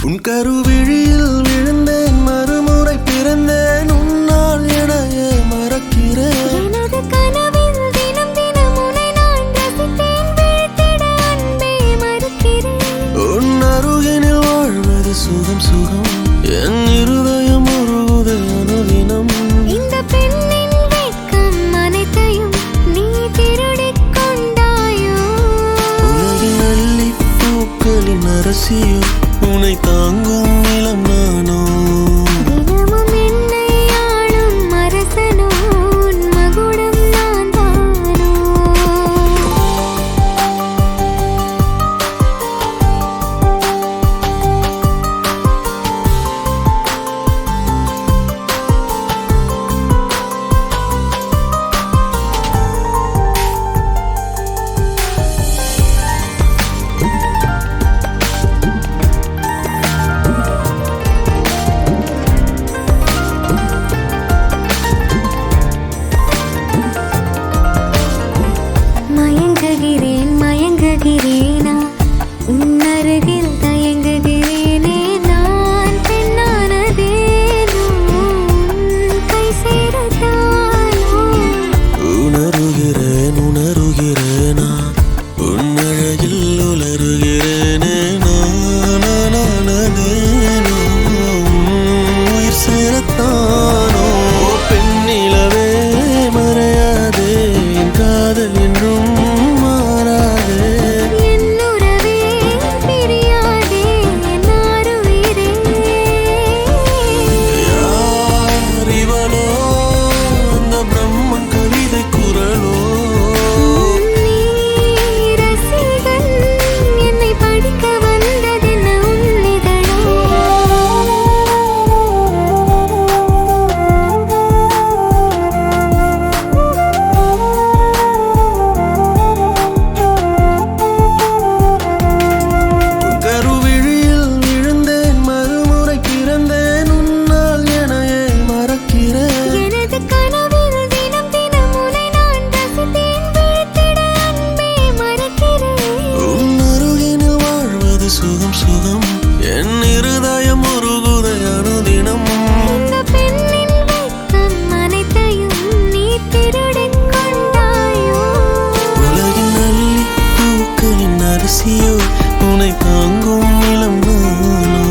உன் கருவிழியில் விழுந்தேன் மறுமுறை பிறந்தேன் உன்னால் எனையே மறக்கிறேன் எனது கனவில் தினம் தினம் உன்னை நான் ரசித்தேன் வீழ்த்திட அன்பே மறுக்கிறேன் உன் அருகினில் வாழ்வது சுகம் சுகம் என் இருதயம் உருகுது அனுதினம் இந்த பெண்ணின் வெட்கம் அனைத்தையும் நீ திருடிக் கொண்டாயோ உலகின் அள்ளி பூக்களின் அரசியோ உன்னை தாங்கும் நிலம் நானோ தினமும் என்னை ஆளும் அரசனோ உன் மகுடம் நான் தானோ மயங்குகிறேன் மயங்குகிறேனா உன் அருகில் தயங்குகிறேனே நான் பெண்ணானதேனோ உன் கை சேரத்தானோ உணருகிறேன் உணருகிறேனா உன் அழகில் உலருகிறேனே நானேனோ உயிர் சேரத்தானோ பெண்ணிலவே மறையாதே என் காதல் என்றும் மாறாதே என்னுறவே பிரியாதே நாருயிரே யார் இவளோ அந்த பிரம்மன் கவிதை குரலோ நீ ரசிகன் என்னை படிக்க வந்ததென்ன உன்னிதழோ உன் கருவிழியில் விழுந்தேன் மறுமுறை பிறந்தேன் உன்னால் எனையே மறக்கிறேன் எனது கனவில் தினம் தினம் உன்னை நான் ரசித்தேன் வீழ்த்திட அன்பே மறக்கிறேன் உன் அருகினில் வாழ்வது சுகம் சுகம் என் இருதயம் உருகுதை அனுதினம் இந்த பெண்ணின் வெட்கம் அனைத்தையும் நீ திருடிக் கொண்டாயோ உலகின் அள்ளி பூக்களின் அரசியோ உன்னை தாங்கும் நிலம் நானோ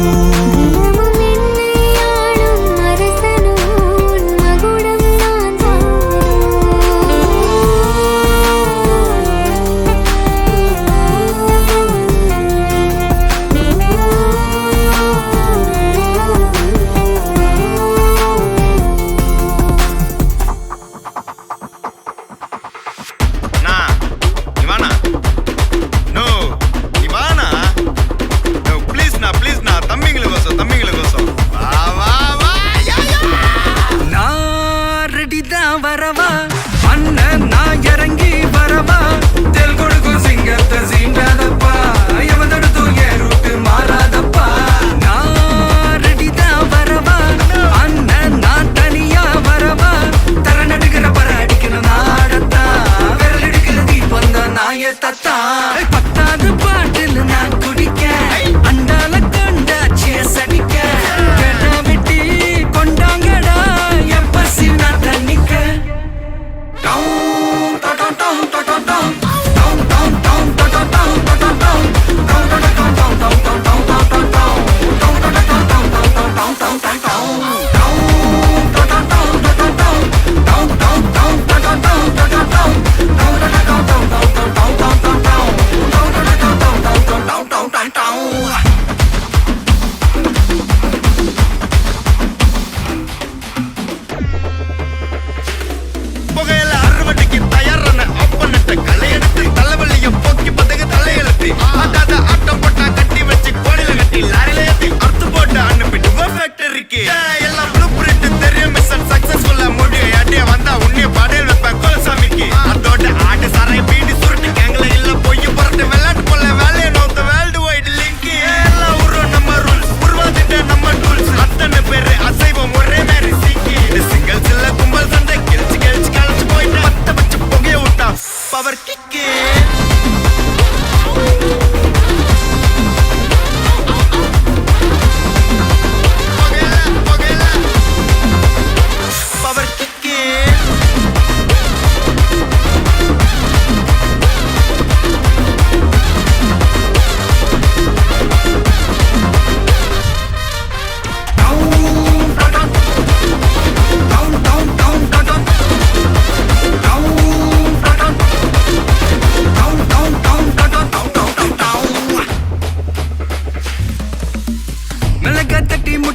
தினமும் என்னை ஆளும் அரசனோ உன் மகுடம் நான் தானோ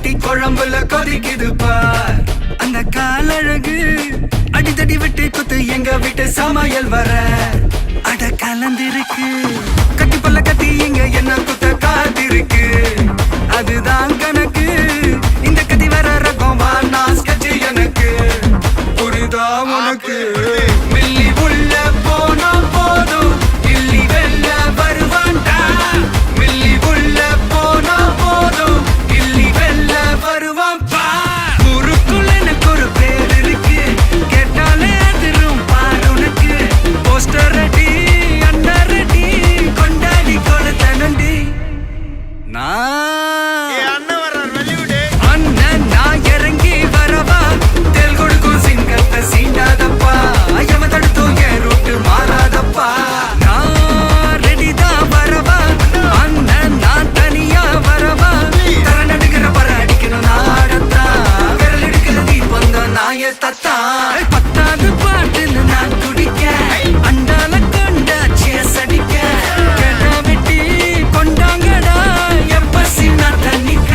கட்டி குழம்புல கொதிக்குது பார் அந்த காலழகு அடித்தடி விட்டு குத்து எங்க வீட்டு சமையல் வர அட கலந்திருக்கு கட்டி பல்ல கட்டி இங்க என்ன குத்த காத்திருக்கு அதுதான் கணக்கு இந்த கதி வர ரகம் வானா ஸ்கெட்ச் எனக்கு புரிதா உனக்கு மில்லி உள்ள போனா போதும் இல்லி வெல்ல வருவான்டா மில்லி உள்ள போனா போதும் இல்லி வெல்ல வருவான் பா ஊருக்குள்ள எனக்கு ஒரு பேர் இருக்கு கேட்டாலே அதிரும் பார் உனக்கு போஸ்டர் ரெடி அண்டர் ரெடி கொண்டாடி கொளுத்தனண்டி அண்ணன் நான் இறங்கி வரவா தெல் கொடுக்கும் சிங்கத்தை சீண்டாதப்பா எவன் தடுத்தும் என் ரூட்டு மாறாதப்பா நான் ரெடி தான் வரவா அண்ணன் நான் தனியா வரவா தர நடுக்கிற பர அடிக்கணும் நாடத்தா விரல் எடுக்கிற தீபம் தான் நாய தத்தா பத்தாவது பாட்டுல நான் குடிக்க அண்டால கண்டா சேஸ் அடிக்க கேட்டா வெட்டி கொண்டாங்கடா எப்ப சின்ன தண்ணிக்க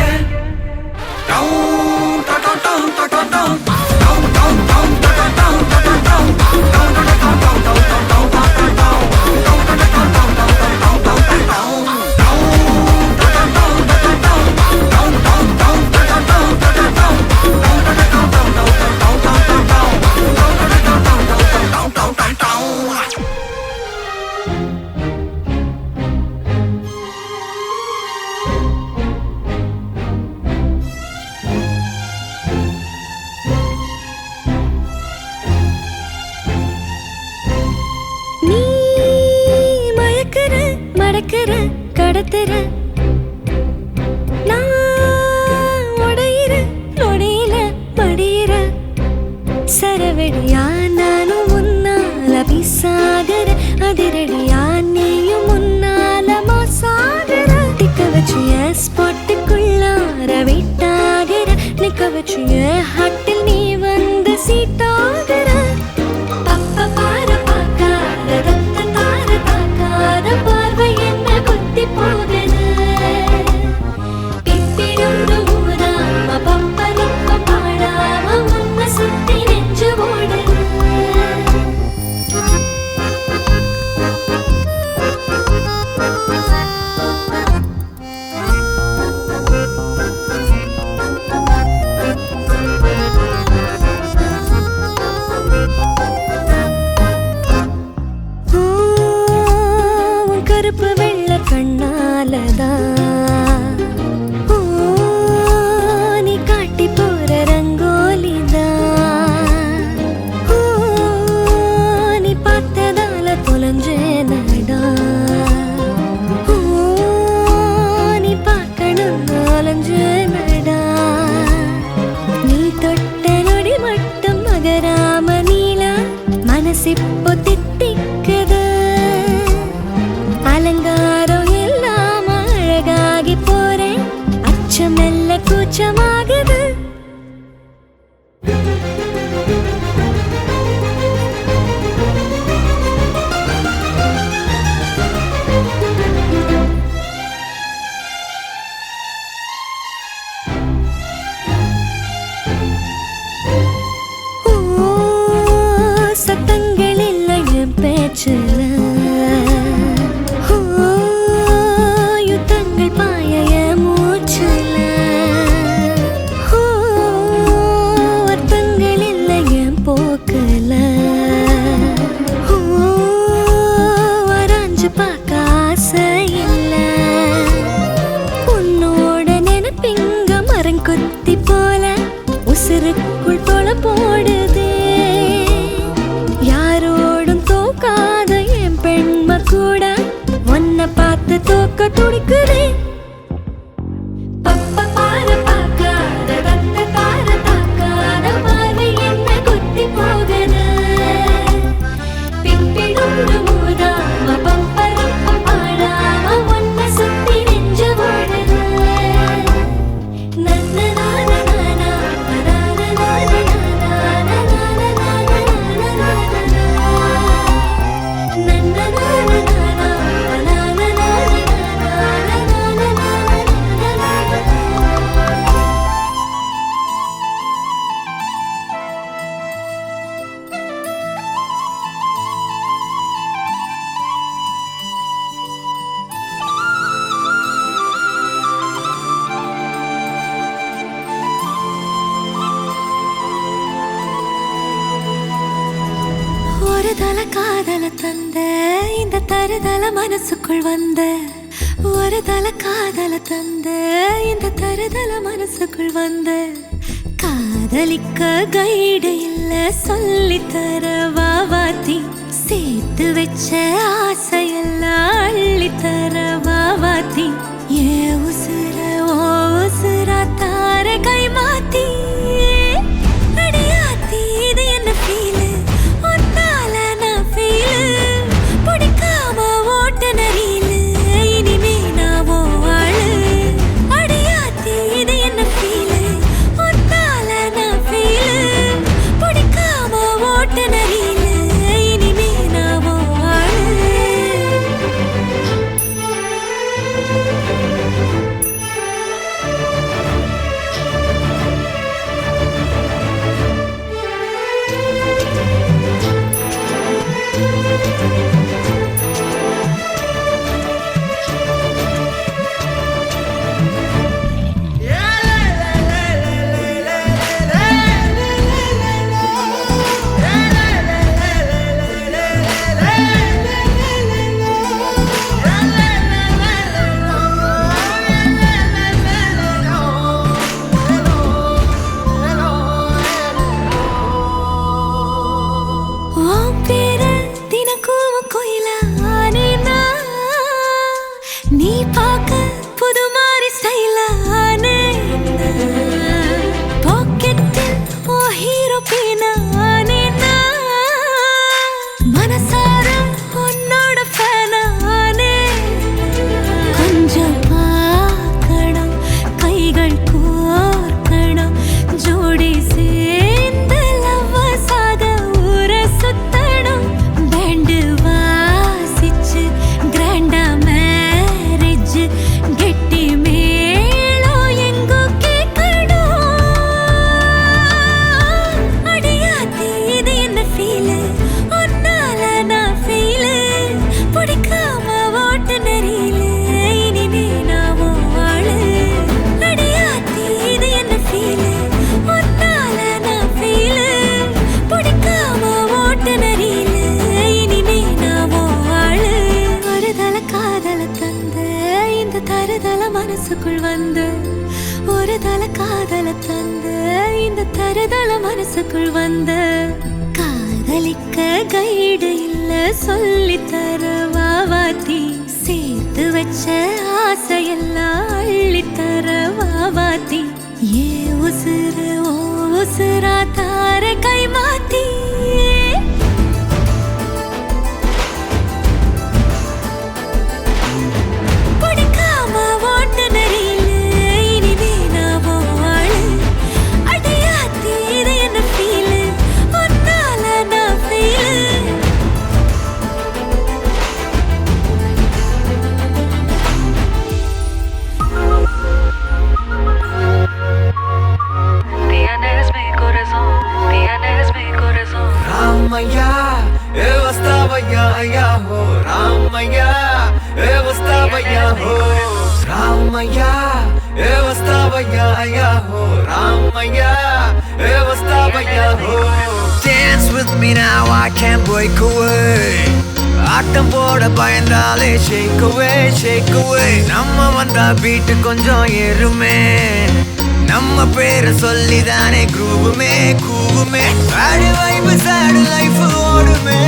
நீ மயக்கிற மடக்கிற கடத்துற நான் உடையிற நொடியில படியிற சரவெடியா நானும் முன்னால பிசாகர அதிரடியா நீயும் முன்னால மாசாகர டிக்க வச்சு ஸ்பாட்டுக்குள்ளார விட்டாகிற நிக்க வச்சு ஹட்டில் நீ வந்து சீட்டாகிற கருப்பு வெள்ள கண்ணாலதா நீ காட்டி போற ரங்கோலிதா நீ பார்த்ததால தொலைஞ்சேனடா நீ பார்க்கணும்னு அலைஞ்சேனடா நீ தொட்ட நொடி மட்டும் மகராம நீலா மனசிப்போ தித்திக்குது அலங்காரம் இல்லாம அழகாகி போறேன் அச்சமெல்ல கூச்சமாகுது சத்தங்கள் இல்லை என் பேச்சுல யுத்தங்கள் பாய மூச்சுல அர்த்தங்கள் இல்லை என் போக்குல வராஞ்சு பார்க்க ஆசை இல்லை உன்னோட நினைப்பிங்க மரங்கொத்தி போல உசுருக்குள் தொலை போடுதே யாரோடும் தோக்காத என் பெண்ம கூட உன்னை பார்த்து தோக்க துடிக்குதே காதல தந்த இந்த தருதல மனசுக்குள் வந்த ஒரு தல காதல தந்த இந்த தருதல மனசுக்குள் வந்த காதலிக்க கைடு இல்ல சொல்லி தர வாவாத்தி சேர்த்து வச்ச ஆசையெல்லாம் அள்ளி தர வாவாத்தி ஏ உசுர ஓ உசுரா தார கை மாத்தி அடியாத்தி இது என்ன ஃபீலு ஒன்னால நான் ஃபீலு பிடிக்காம ஓட்ட நரீலு இனிமே நான் ஓ ஆளு அடியாத்தி இது என்ன ஃபீலு ஒன்னால நான் ஃபீலு பிடிக்காம ஓட்ட நரீலு இனிமே நான் ஓ ஆளு உன் பேர தினக்கும் கோயிலா ஆனேனா நீ பார்க்க புது மாதிரி ஸ்டைலா ஆனேனா பாக்கெட்டில் ஓ ஹீரோ பேனா ஆனேனா மனசார உன்னோட ஃபேனா ஆனேனா கொஞ்சம் பார்க்கணும் கைகள் கோர்க்கணும் ஜோடி சேர்ந்து லவ்வசாக ஊர சுத்தணும் பேண்டு வாசிச்சு கிராண்டா மேரேஜ் கெட்டி மேளம் எங்கோ கேட்கணும் அடியாத்தி இது என்ன ஃபீலு ஒன்னால நான் ஃபீலு பிடிக்காம ஓட்டு நெறியில இனிமே நான் ஓ ஆளு அடியாத்தி இது என்ன ஃபீலு ஒன்னால நான் ஃபீலு பிடிக்காம ஓட்டு நெறியில இனிமே நான் ஓ ஆளு ஒரு தல காதல தந்த இந்த தருதல மனசுக்குள் வந்த ஒரு தல காதல தந்த இந்த தருதல மனசுக்குள் வந்த காதலிக்க கைடு இல்ல சொல்லி தர வாவாத்தி சேர்த்து வச்ச ஆசையெல்லாம் அள்ளி தர வாவாத்தி ஏ உசுர ஓ உசுரா தார கை மாத்தி பிடிக்காம ஓட்ட நெறியில இனிமே நான் ஓ ஆளு அடியாத்தி இது என்ன ஃபீலு ஒன்னால நான் feel Tienes mi corazón, tienes mi corazón. Ramaya, estaba ya allá, oh. Ramaya, estaba ya, oh. Ramaya, estaba ya allá, oh. Ramaya, estaba ya, oh. Dance with me now, I can't break away. ஆட்டம் போட பயந்தாலே shake away, shake away. நம்ம வந்தா beat கொஞ்சம் ஏறுமே நம்ம பேரை சொல்லிதானே குரூவுமே கூவுமே ஆடு வைப்பு சாடு life ஓடுமே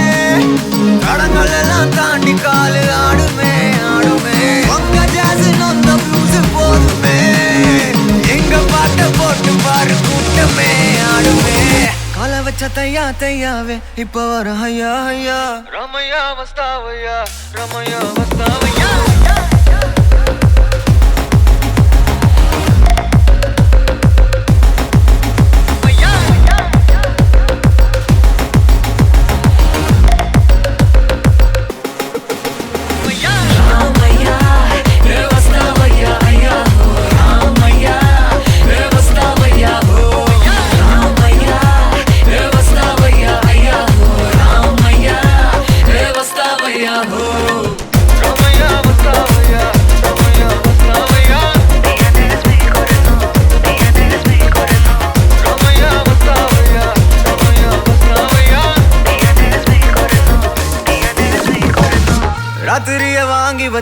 தடங்கள் எல்லாம் தாண்டி காலு ஆடுமே ஆடுமே உங்க ஜாஸ் நொந்த ப்ளூஸ் போதுமே எங்க பாட்ட போட்டு பாரு கூட்டமே ஆடுமே கால வச்ச தையா தையாவே இப்ப வர ஐயா ஐயா ரமையா வஸ்தாவையா ரமையா வஸ்தாவையா Ramaya,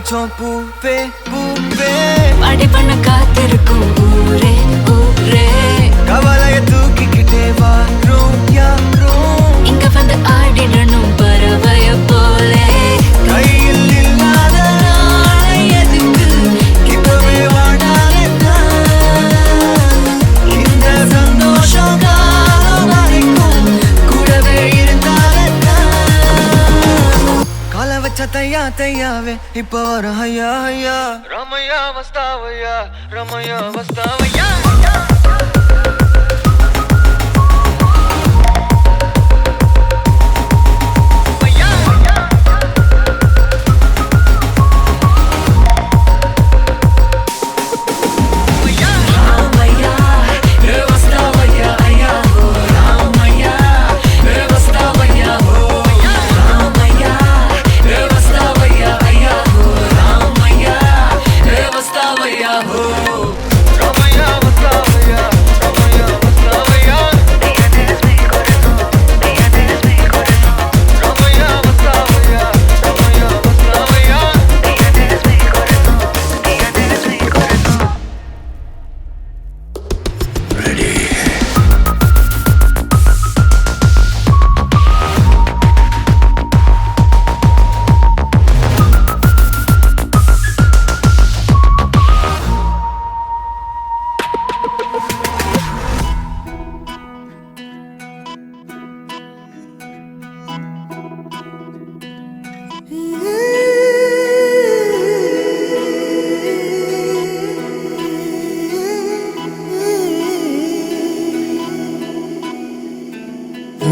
வச்சோம் பூவே பூவே பாடி பண்ண காத்திருக்கும் ஊரே ஊரே கவலைய தூக்கிக்கிட்டே வாரோம் யாரோம் இங்க வந்து ஆடிடணும் பறவைய போலே கையில் இல்லாத நாளை எதுக்கு இப்பவே வாடாதே இந்த சந்தோஷம் காலம் வரைக்கும் கூடவே இருந்தாலே கால வச்ச தையா தையாவே இப்ப வர ஐயா ஐயா ரமையா வஸ்தாவையா ரமையா வஸ்தாவையா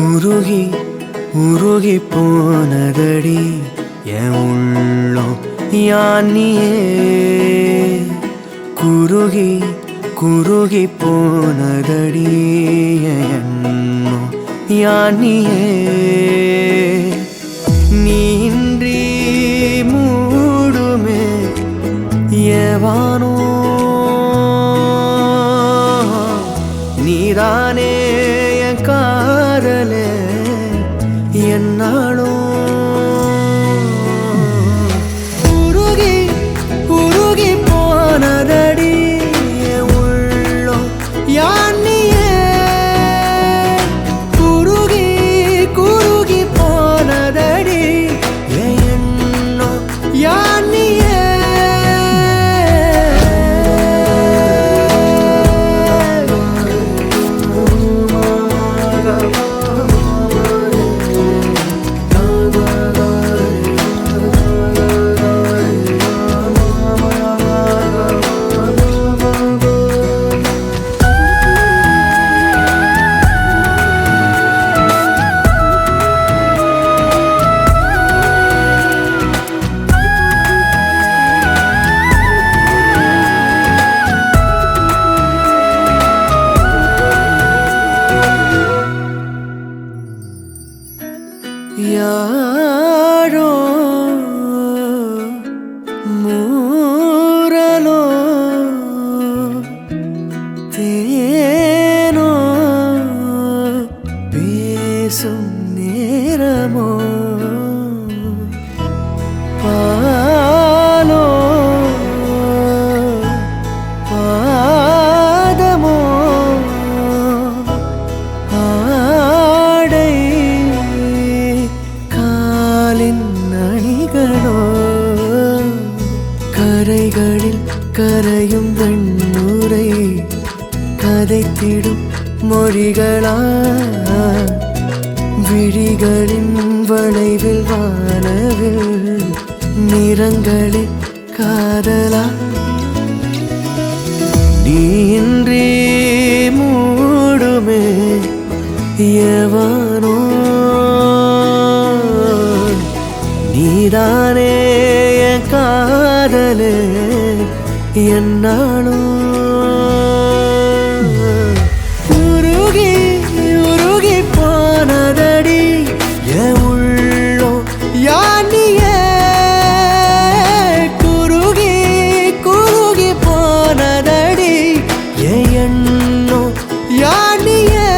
உருகி உருகி போனதடி என் உள்ளம் யானியே குருகி குருகி போனதடி என் எண்ணம் யானியே நீன்றி மூடுமே ஏவானோ நீதானே என் காதலே என்னாலும் உருகி உருகி போனதடி என் உள்ளம் யானியே குருகி குருகி போனதடி என் எண்ணம் யானியே யாரோ மூரலோ தேனோ பேசும் நேரமோ பாலோ பாதமோ ஆடை காலின் அணிகளோ கரைகளில் கரையும் வெண்ணுரை கதைத்திடும் மொழிகளா விழிகளின் வளைவில் வானவில் நிறங்களில் காதலா நீன்றி மூடுமே எவனோ நீதானே என் காதலே என்னாலும் உருகி உருகி போனதடி என் உள்ளம் யானியே குருகி குருகி போனதடி என் எண்ணம் யானியே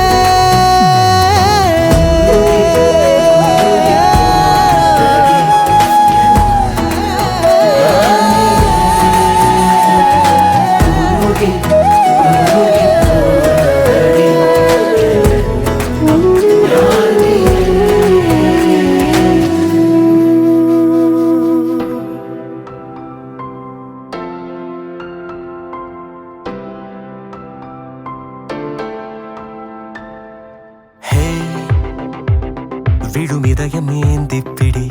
இதயம் ஏந்திப்பிடி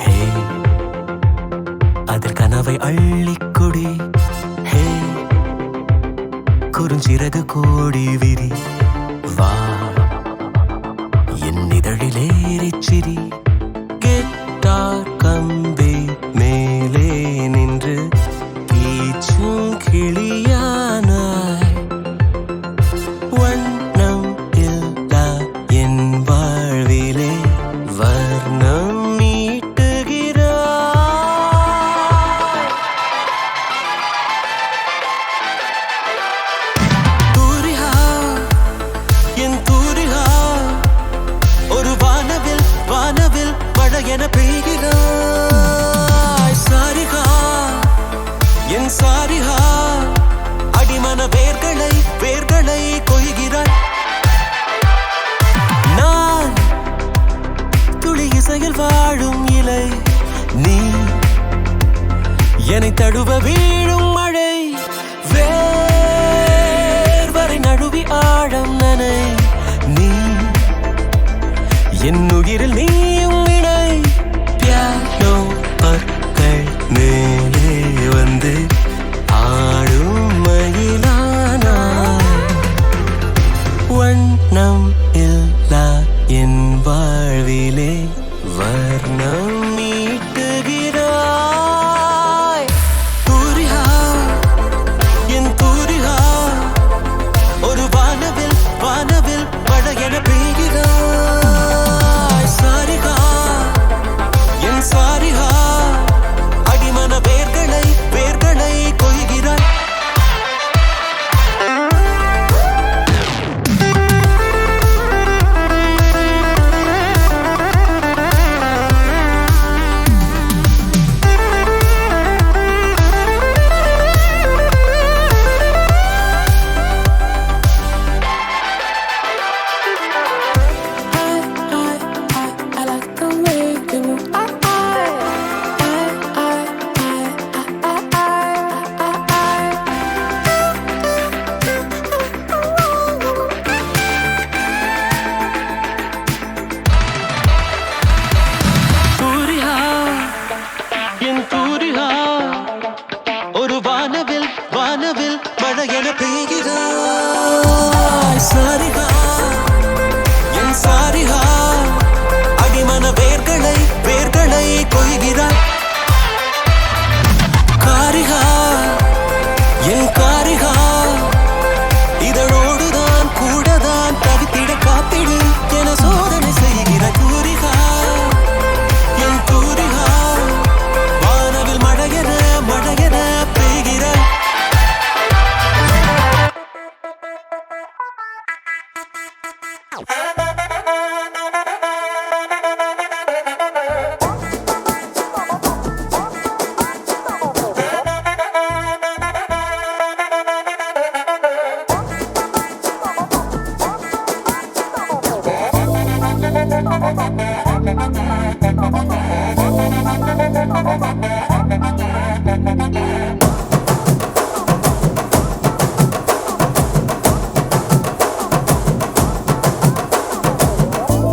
ஹே அதில் கனவை அள்ளிக்குடி ஹே குறுஞ்சிறகு கோடி விரி வா என் இதழிலேறிச்சிரி கெட்டார் கம்பி மேலே நின்று கீச்சும் கிளியானாய் வண்ணம் இல்லா என் வாழ்விலே வர்ணம் நீட்டுகிறாய் தூரிகா என் தூரிகா ஒரு வானவில் வானவில் மழை என பெய்கிறாய் சாரிகா என் சாரிகா அடிமன வேர்களை வேர்களை கொய்கிறாய் நான் துளி இசையில் வாழும் இலை நீ என்னை தழுவ வீழும் மழை வேர்வரை நழுவி ஆழம் நனை நீ என் உயிரில் நீயும் இணை பியானோ பற்கள் மேலே வந்து ஆடும் மயிலானாய் வண்ணம் இல்லா என் வாழ்விலே வர்ணம் மீட்டுகிறாய் தூரிகா என் தூரிகா ஒரு வானவில் வானவில் மழை என பெய்கிறாய் சாரிகா என் சாரிகா அடிமன வேர்களை வேர்களை கொய்கிறாய் தூரிகா என் தூரிகா ஒரு வானவில் வானவில் மழை என பெய்கிறாய் சாரிகா என் சாரிகா அடிமன வேர்களை வேர்களை கொய்கிறாய் காரிகா என் காரிகா இதழோடுதான் கூடதான் தவித்திட காத்திடு என சோதனை செய்கிற தூரிகா என் தூரிகா வானவில் மழையென மழையென பெய்கிறாய்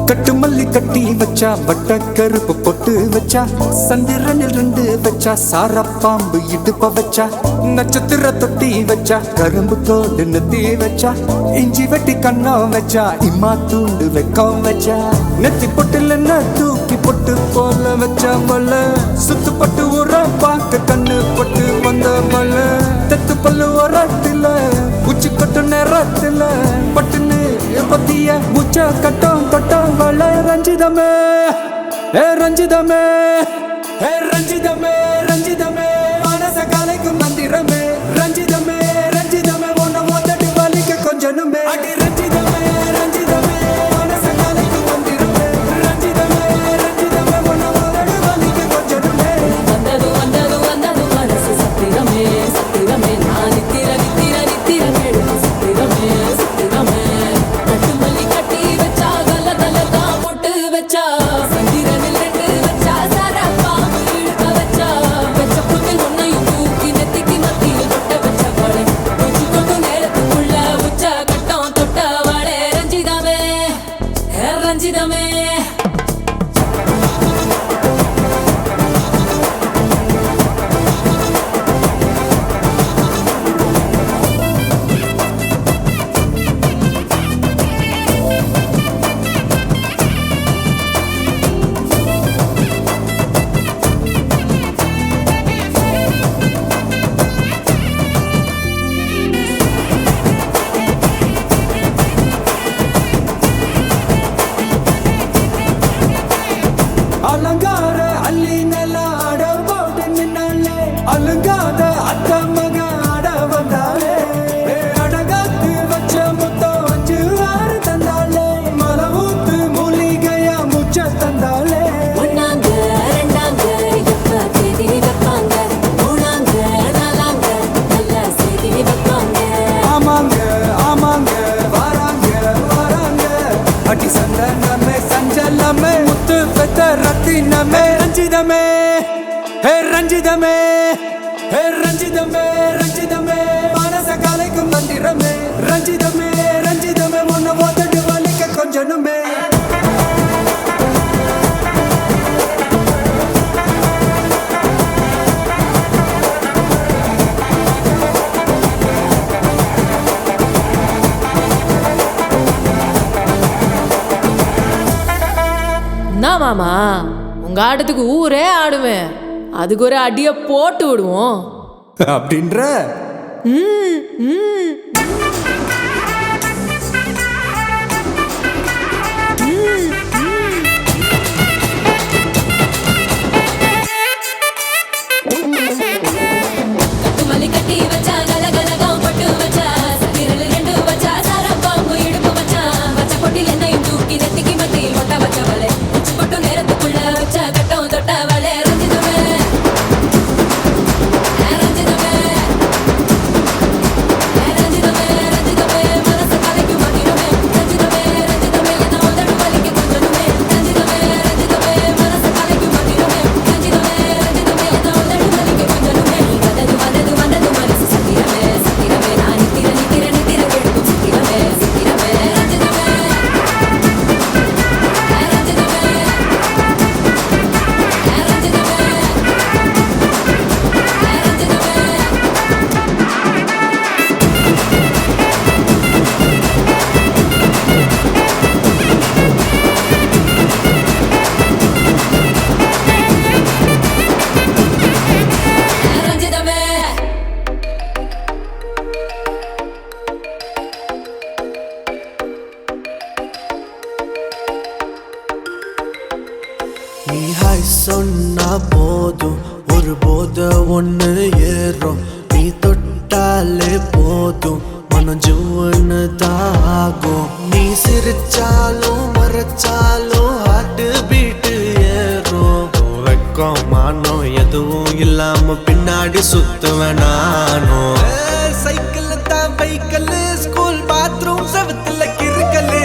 கட்டு மல்லி கட்டி வச்சா வட்ட கருப்பு பொட்டு வச்சா சந்திரனில் ரெண்டு வச்சா சார பாம்பு இடுப்ப வச்சா நட்சத்திர தொட்டி வச்சா கரும்பு தோடு நெத்தி வச்சா இஞ்சி வெட்டி கண்ணம் வச்சா இம்மா தூண்டு வெக்கம் வச்சா நெத்தி பொட்டுல தூக்கி பொட்டு போல வச்சா மல்ல சுத்து பட்டு உர பார்க்க கண்ணு பொட்டு வந்த மல்ல தெத்து பல்லு உரத்துல உச்சி கொட்டு நேரத்துல பட்டுன்னு பத்திய முச்ச கட்டம் கட்டம் வள ரஞ்சிதமே ஏ ரஞ்சிதமே ஏ ரஞ்சிதமே ரஞ்சிதமே மனச கலைக்கும் மந்திரமே ரஞ்சிதமே ரஞ்சிதமே உன்ன மொத்தடி வலிக்க கொஞ்சனுமே அடி ரஞ்சிதமே ரஞ்சிதமே மனச கலைக்கும் மந்திரமே ரஞ்சிதமே ரஞ்சிதமே உன்ன மொத்தடி வலிக்க கொஞ்சனுமே வந்தது வந்தது வந்தது மனசு சத்திரமே சத்திரமே நான் நித்திர நித்திர நித்திர கேடு சத்திரமே சத்திரமே கட்டு மல்லி கட்டி வச்சா கல கல தான் பொட்டு வச்சா சந்திரனில் ரெண்டு வச்சா சாரா பாம்பு இழுக்க வச்சா வச்ச புத்தில் ஒன்னையும் தூக்கி நெத்திக்கு மத்தியில் கொட்ட வச்சா ரஞ்சிதமே ஹே ரஞ்சிதமே ஹே ரஞ்சிதமே ரஞ்சிதமே மனச கலைக்கும் மந்திரமே ரஞ்சிதமே ரஞ்சிதமே உன்னை ஓத்தட்டு வலிக்க கொஞ்சனுமே என்ன மாமா உங்க ஆட்டத்துக்கு ஊரே ஆடுவேன், அதுக்கு ஒரு அடிய போட்டு விடுவோம் அப்படின்ற கட்டுமல்லி கட்டி வச்சா கலகலகம் பட்டு வச்சா சத்திரல் ரெண்டு வச்சா சாரம் பாம்பு இடுப்பு வச்சா வச்ச பொட்டில் என்னையும் தூக்கி நெத்திக்கு மத்தி மொட்டை வச்சவளே உச்சி பொட்டு நேரத்துக்குள்ள வச்ச கட்டம் தொட்டவளே ரஞ்சிதமே ரஞ்சிதமே ரஞ்சிதமே ரஞ்சிதமே மனச கலைக்கும் மந்திரமே ரஞ்சிதமே ரஞ்சிதமே என்ன உதடு வலிக்க கொஞ்சனுமே ரஞ்சிதமே ரஞ்சிதமே மனச கலைக்கும் மந்திரமே ரஞ்சிதமே ரஞ்சிதமே என்ன உதடு வலிக்க கொஞ்சனுமே வந்தது வந்தது வந்தது மனசு சத்திரமே சத்திரமே நான் நித்திர நித்திர நித்திர கெடுக்கும் சத்திரமே சத்திரமே ரஞ்சிதமே ரஞ்சிதமே ரஞ்சிதமே நீ ஹாய் சொன்னா போதும் ஒரு போத ஒண்ணு ஏறும் நீ தொட்டாலே போதும் மனம் ஜுவன்னு தாகும் நீ சிரிச்சாலும் மறைச்சாலும் ஹார்ட் பீட்டு ஏறும் வெக்கம் மானம் எதுவும் இல்லாம பின்னாடி சுத்துவேன் நானும் சைக்கிள் தான் பைக்கல் ஸ்கூல் பாத்ரூம் செவத்துல கிறுக்கலு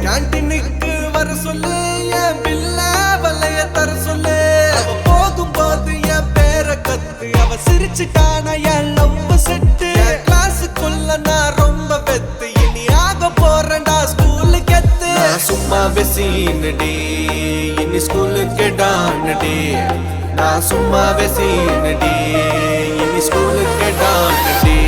கேன்டீனுக்கு வர சொல்லு என் பில்ல வலைய தர சொல்லு அவ போதும் போது என் பேரை கத்து அவ சிரிச்சுட்டான என் லவ் செட்டு கிளாஸுக்குள்ள நான் ரொம்ப வெத்து இனி ஆக போறேன்டா ஸ்கூலுக்கு எத்து நான் சும்மா வெசீனடி இனி ஸ்கூலுக்கு டானடி நான் சும்மா வெசீனடி இனி ஸ்கூலுக்கு டானடி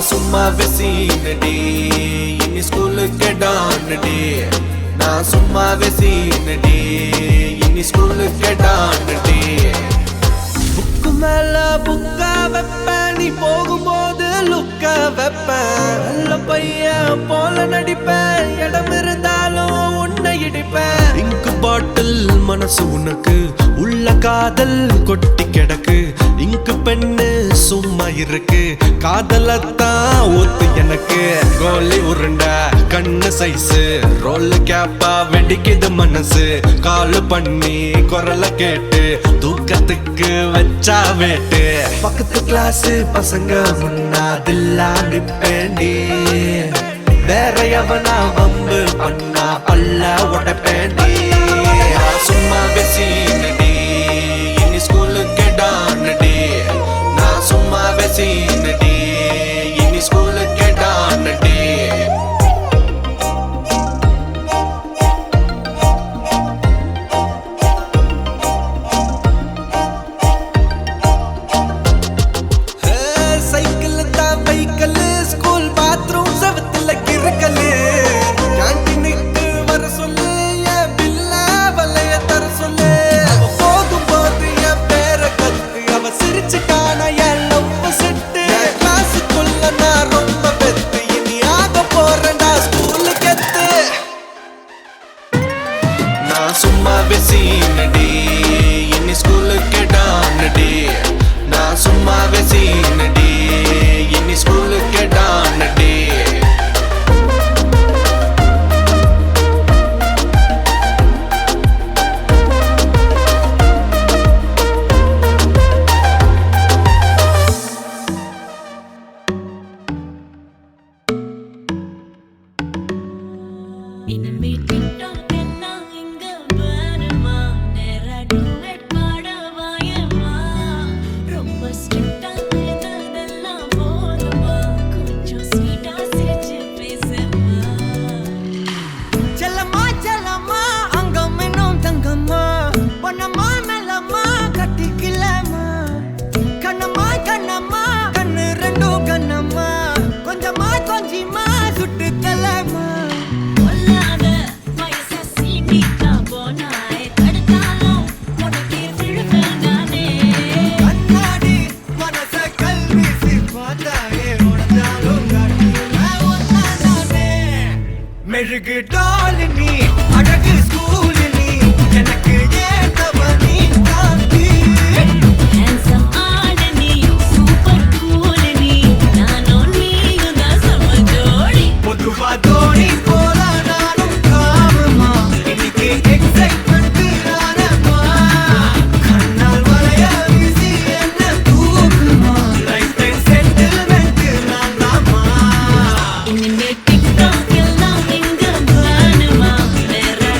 சும்மா வெசீனடி இனி ஸ்கூலுக்கு டானடி நான் சும்மா வெசீனடி இனி ஸ்கூலுக்கு டானடி புக்கு மேல புக்கா வைப்பேன் நீ போகும்போது லுக்கா வைப்பேன் நல்ல பையன் போல நடிப்பேன் இடம் இருந்தாலும் உன்னை இடிப்பேன் இங்கு பாட்டில் மனசு உனக்கு உள்ள காதல் கொட்டி கிடக்கு இங்கு பெண்ணு சும்மா இருக்கு காதலத்தான் ஊத்து எனக்கு கோலி உருண்டை கண்ணு சைஸு ரோல் கேப்பா வெடிக்குது மனசு கால் பண்ணி குரல கேட்டு தூக்கத்துக்கு வச்சா வேட்டு பக்கத்து கிளாஸ் பசங்க முன்னாதில்லா நிப்பேண்டி வேற எவனா வம்பு பண்ணா பல்ல உடப்பேண்டி சும்மா வெசீனடி இனி ஸ்கூலுக்கு டானடி நான் சும்மா வெசீனடி இனி ஸ்கூலுக்கு டானடி சைக்கிள் தான் பைக்கல் ஸ்கூல் பாத்ரூம் செவத்துல கிறுக்கலு கேன்டீனுக்கு வர சொல்லு என் பில்ல வலைய தர சொல்லு அவ போதும் போது என் பேரை கத்து அவ சிரிச்சுட்டான இனிமே டிக்டாக் எல்லாம் இங்க வேணுமா? நேரா duet பாட வாயேம்மா. ரொம்ப strict ஆ இருந்ததெல்லாம் போதுமா? கொஞ்சம் sweet ஆ சிரிச்சு பேசுமா. செல்லம்மா செல்லம்மா அங்கம் இன்னும் தங்கம்மா பொன்னம்மா மெல்லம்மா கட்டிக்கலம்மா கண்ணம்மா கண்ணம்மா கண்ணு ரெண்டும் கண்ணம்மா கொஞ்சமா கொஞ்சிமா சுட்டு தலம்மா கொல்லாத வயச சீண்டிட்டா போனாய். தடுத்தாலும் உனக்கே விழுவேன் நானே. கண்ணாடி மனச கல்வீசி பார்த்தாயே உடஞ்சாலும் காட்டுவேன் ஒன்னானே மெழுகு டால் நீ அழகு ஸ்கூல் நீ எனக்கு ஏத்தவ நீ காந்தி Handsome ஆளு நீ, super cool நீ. நானும் நீயும் தான் செம ஜோடி. பொதுவா தோணி போல நானும் காமமா இன்னைக்கு எக்ஸைட்மெண்ட் ஆனமா கண்ணால் வளைய வீசி என்ன தூக்குமா லைஃப் டைம் செட்டில்மெண்ட் நான் தாமா இனிமே டிக்டாக் எல்லாம் இங்க வேணுமா? நேரா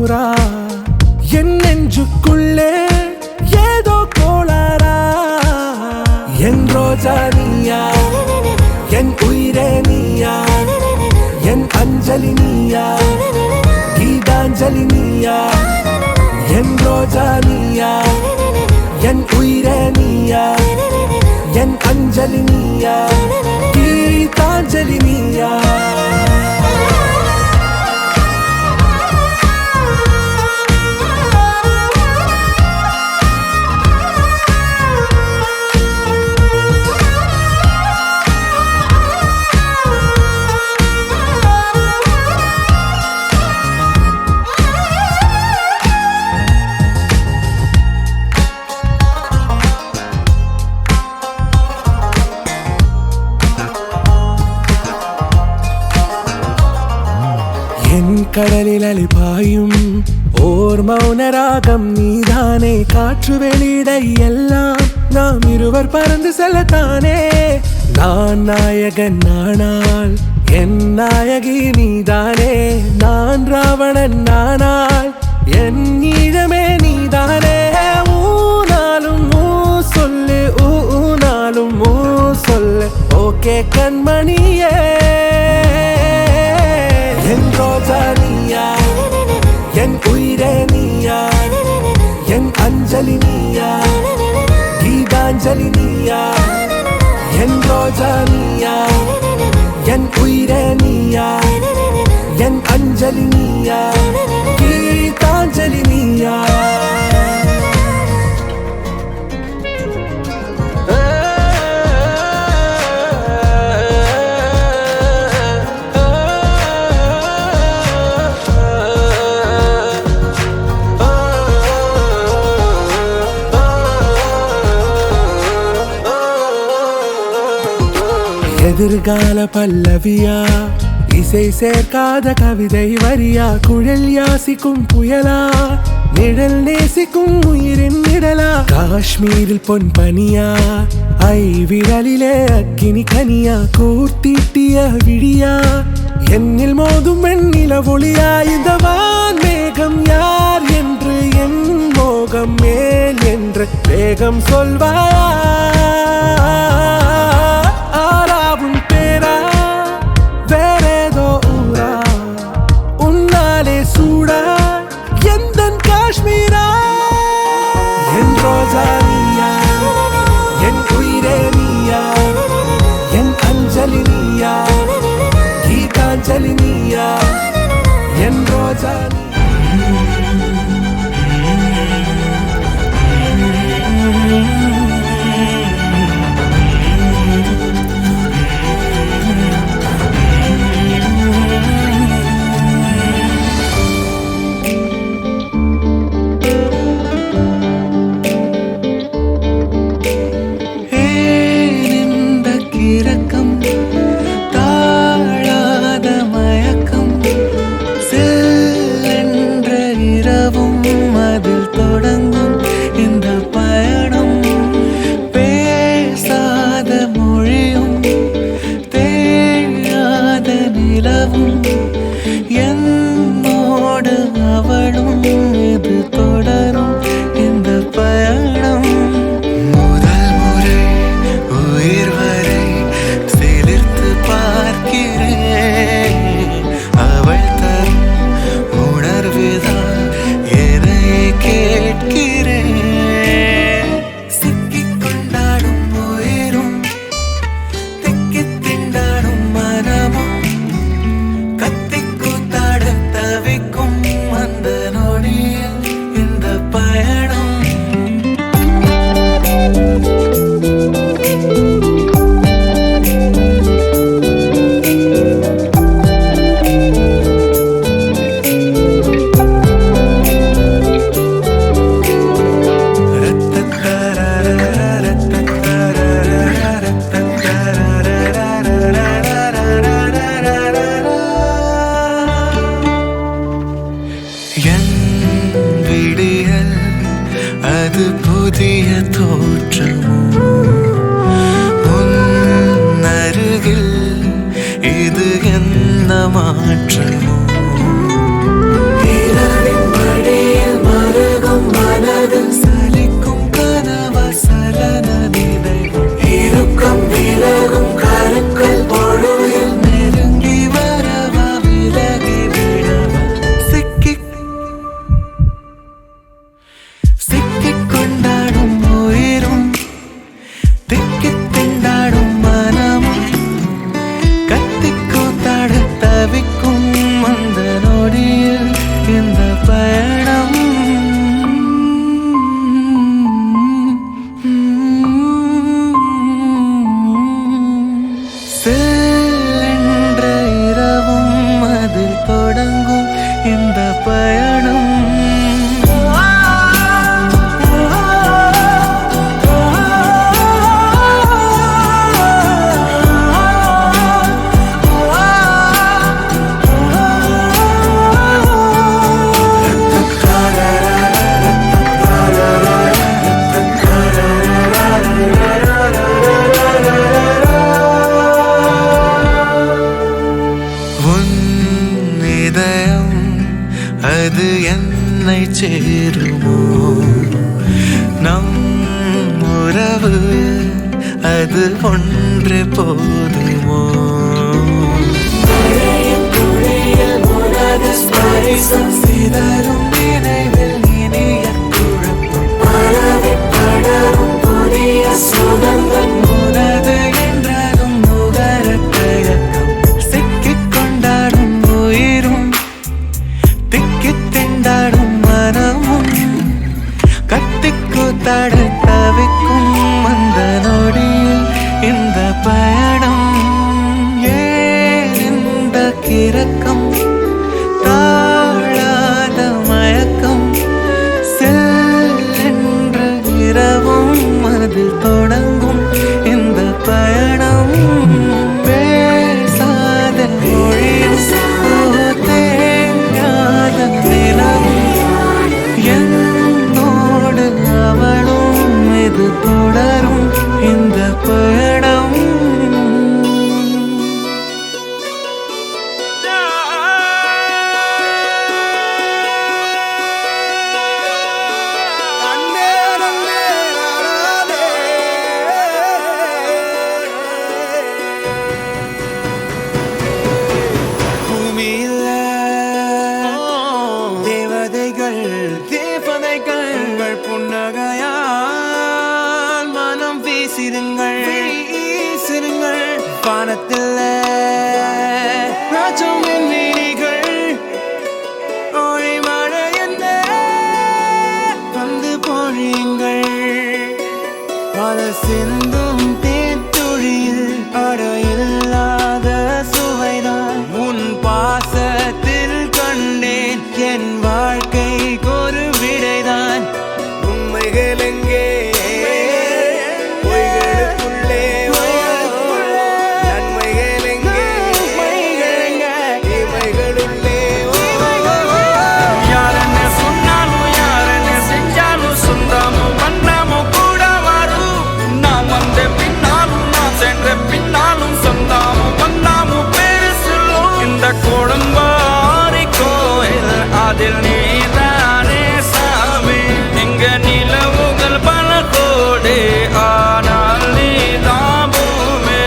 ஊரா என் நெஞ்சுக்குள்ளே ஏதோ கோளாரா என் ரோஜா நீயா என் உயிரே நீயா என் அஞ்சலி நீயா கீதாஞ்சலி நீயா என் ரோஜா நீயா என் உயிரே நீயா என் அஞ்சலி நீயா கீதாஞ்சலி நீயா கடலில் அலைபாயும் ஓர் மௌனராகம் நீதானே காற்று வெளியிட எல்லாம் நாம் இருவர் பறந்து செல்லத்தானே நான் நாயகன் நானால் என் நாயகி நீதானே நான் ராவணன் நானால் என் ஈழமே நீதானே ஊனாலும் ஊ சொல்லு ஊனாலும் ஊ சொல்லு ஓகே கண்மணியே என் ரோஜா நீயா என் உயிரே நீயா என் அஞ்சலி நீயா கீதாஞ்சலி நீயா என் ரோஜா நீயா என் உயிரே நீயா என் அஞ்சலி நீயா கீதாஞ்சலி நீயா எதிர்கால பல்லவியா இசை சேர்க்காத கவிதை வரியா குழல் யாசிக்கும் புயலா நிழல் நேசிக்கும் உயிரின் நிழலா காஷ்மீரில் பொன் பனியா ஐ விரலிலே அக்கினி கனியா கூர்த்தீட்டிய விழியா என்னில் மோதும் வெண்ணில ஒளியா இந்த வான் மேகம் யார் என்று என் மோகம் மேல் என்று வேகம் சொல்வாயா ஆராவும் பேரா வேறேதோ ஊரா உன்னாலே சூடா எந்தன் காஷ்மீரா என் ரோஜா நீயா என் உயிரே நீயா என் அஞ்சலி நீயா கீதாஞ்சலி நீயா என் ரோஜா மாற்றமோ என்னை சேருமோ நம் உறவு அது ஒன்று போதுமோ சிதறும் நினைவில் இனிய குழப்பம் பரவி படரும் புதிய சுகங்கள் உனது என்றதும் நுகர தயக்கம் சிக்கிக் கொண்டாடும் உயிரும் திக்கித் திண்டாடும் மனமும் கத்திக்கூத்தாட தவிக்கும் அந்த நொடியில் இந்த பயணம் ஏன் இந்த கிறக்கம் தாழாத மயக்கம் சென்ற இரவும் அதில் தொடங்கும் இந்த பயணம் பேசாத மொழியும் தேங்காத நிலவும் என்னோடு அவளும் இது தொடரும் இந்த பயணம் பூமியில் தேவதைகள் தேவதைகள் புன்னகையால் மனம் வீசிருங்கள் வானத்தில் ராஜம் வீணிகள் ஒளி மழை என்ன வந்து பொழியுங்கள் பல சிந்தும் தேத்துழியில் அடையில்லாத சுவைதான் உன் பாசத்தில் கண்டேன் என் வாழ்க்கைக்கு ஒரு விடைதான் உண்மைகள் எங்கே பொய்களுக்குள்ளே நன்மைகள் எங்கே தீமைகளுள்ளே யாரென்ன சொன்னாலும் யாரென்ன செஞ்சாலும் சொந்தமும் வண்ணமும் கூட வரும் நான் வந்த பின்னாலும் நான் சென்ற பின்னாலும் சொந்தமும் வண்ணமும் பேரு சொல்லும் இந்த கோடம்பாரி கோயில் அதில் நீதானே சாமி எங்க நிலவுகள் பல கோடி ஆனால் நீதான் பூமி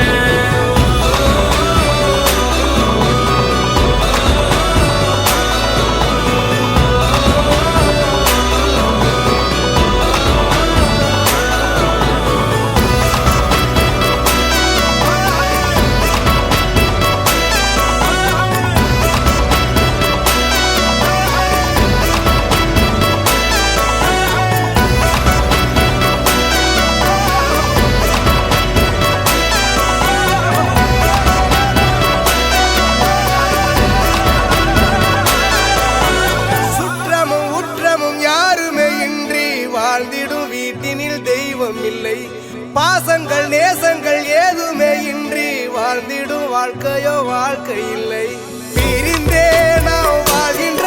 சுற்றமும் உற்றமும் யாருமே இன்றி வாழ்ந்திடும் வீட்டினில் தெய்வம் இல்லை பாசங்கள் நேசங்கள் ஏதுமே இன்றி வாழ்ந்திடும் வாழ்க்கையோ வாழ்க்கை இல்லை பிரிந்தே நாம் வாழ்கின்ற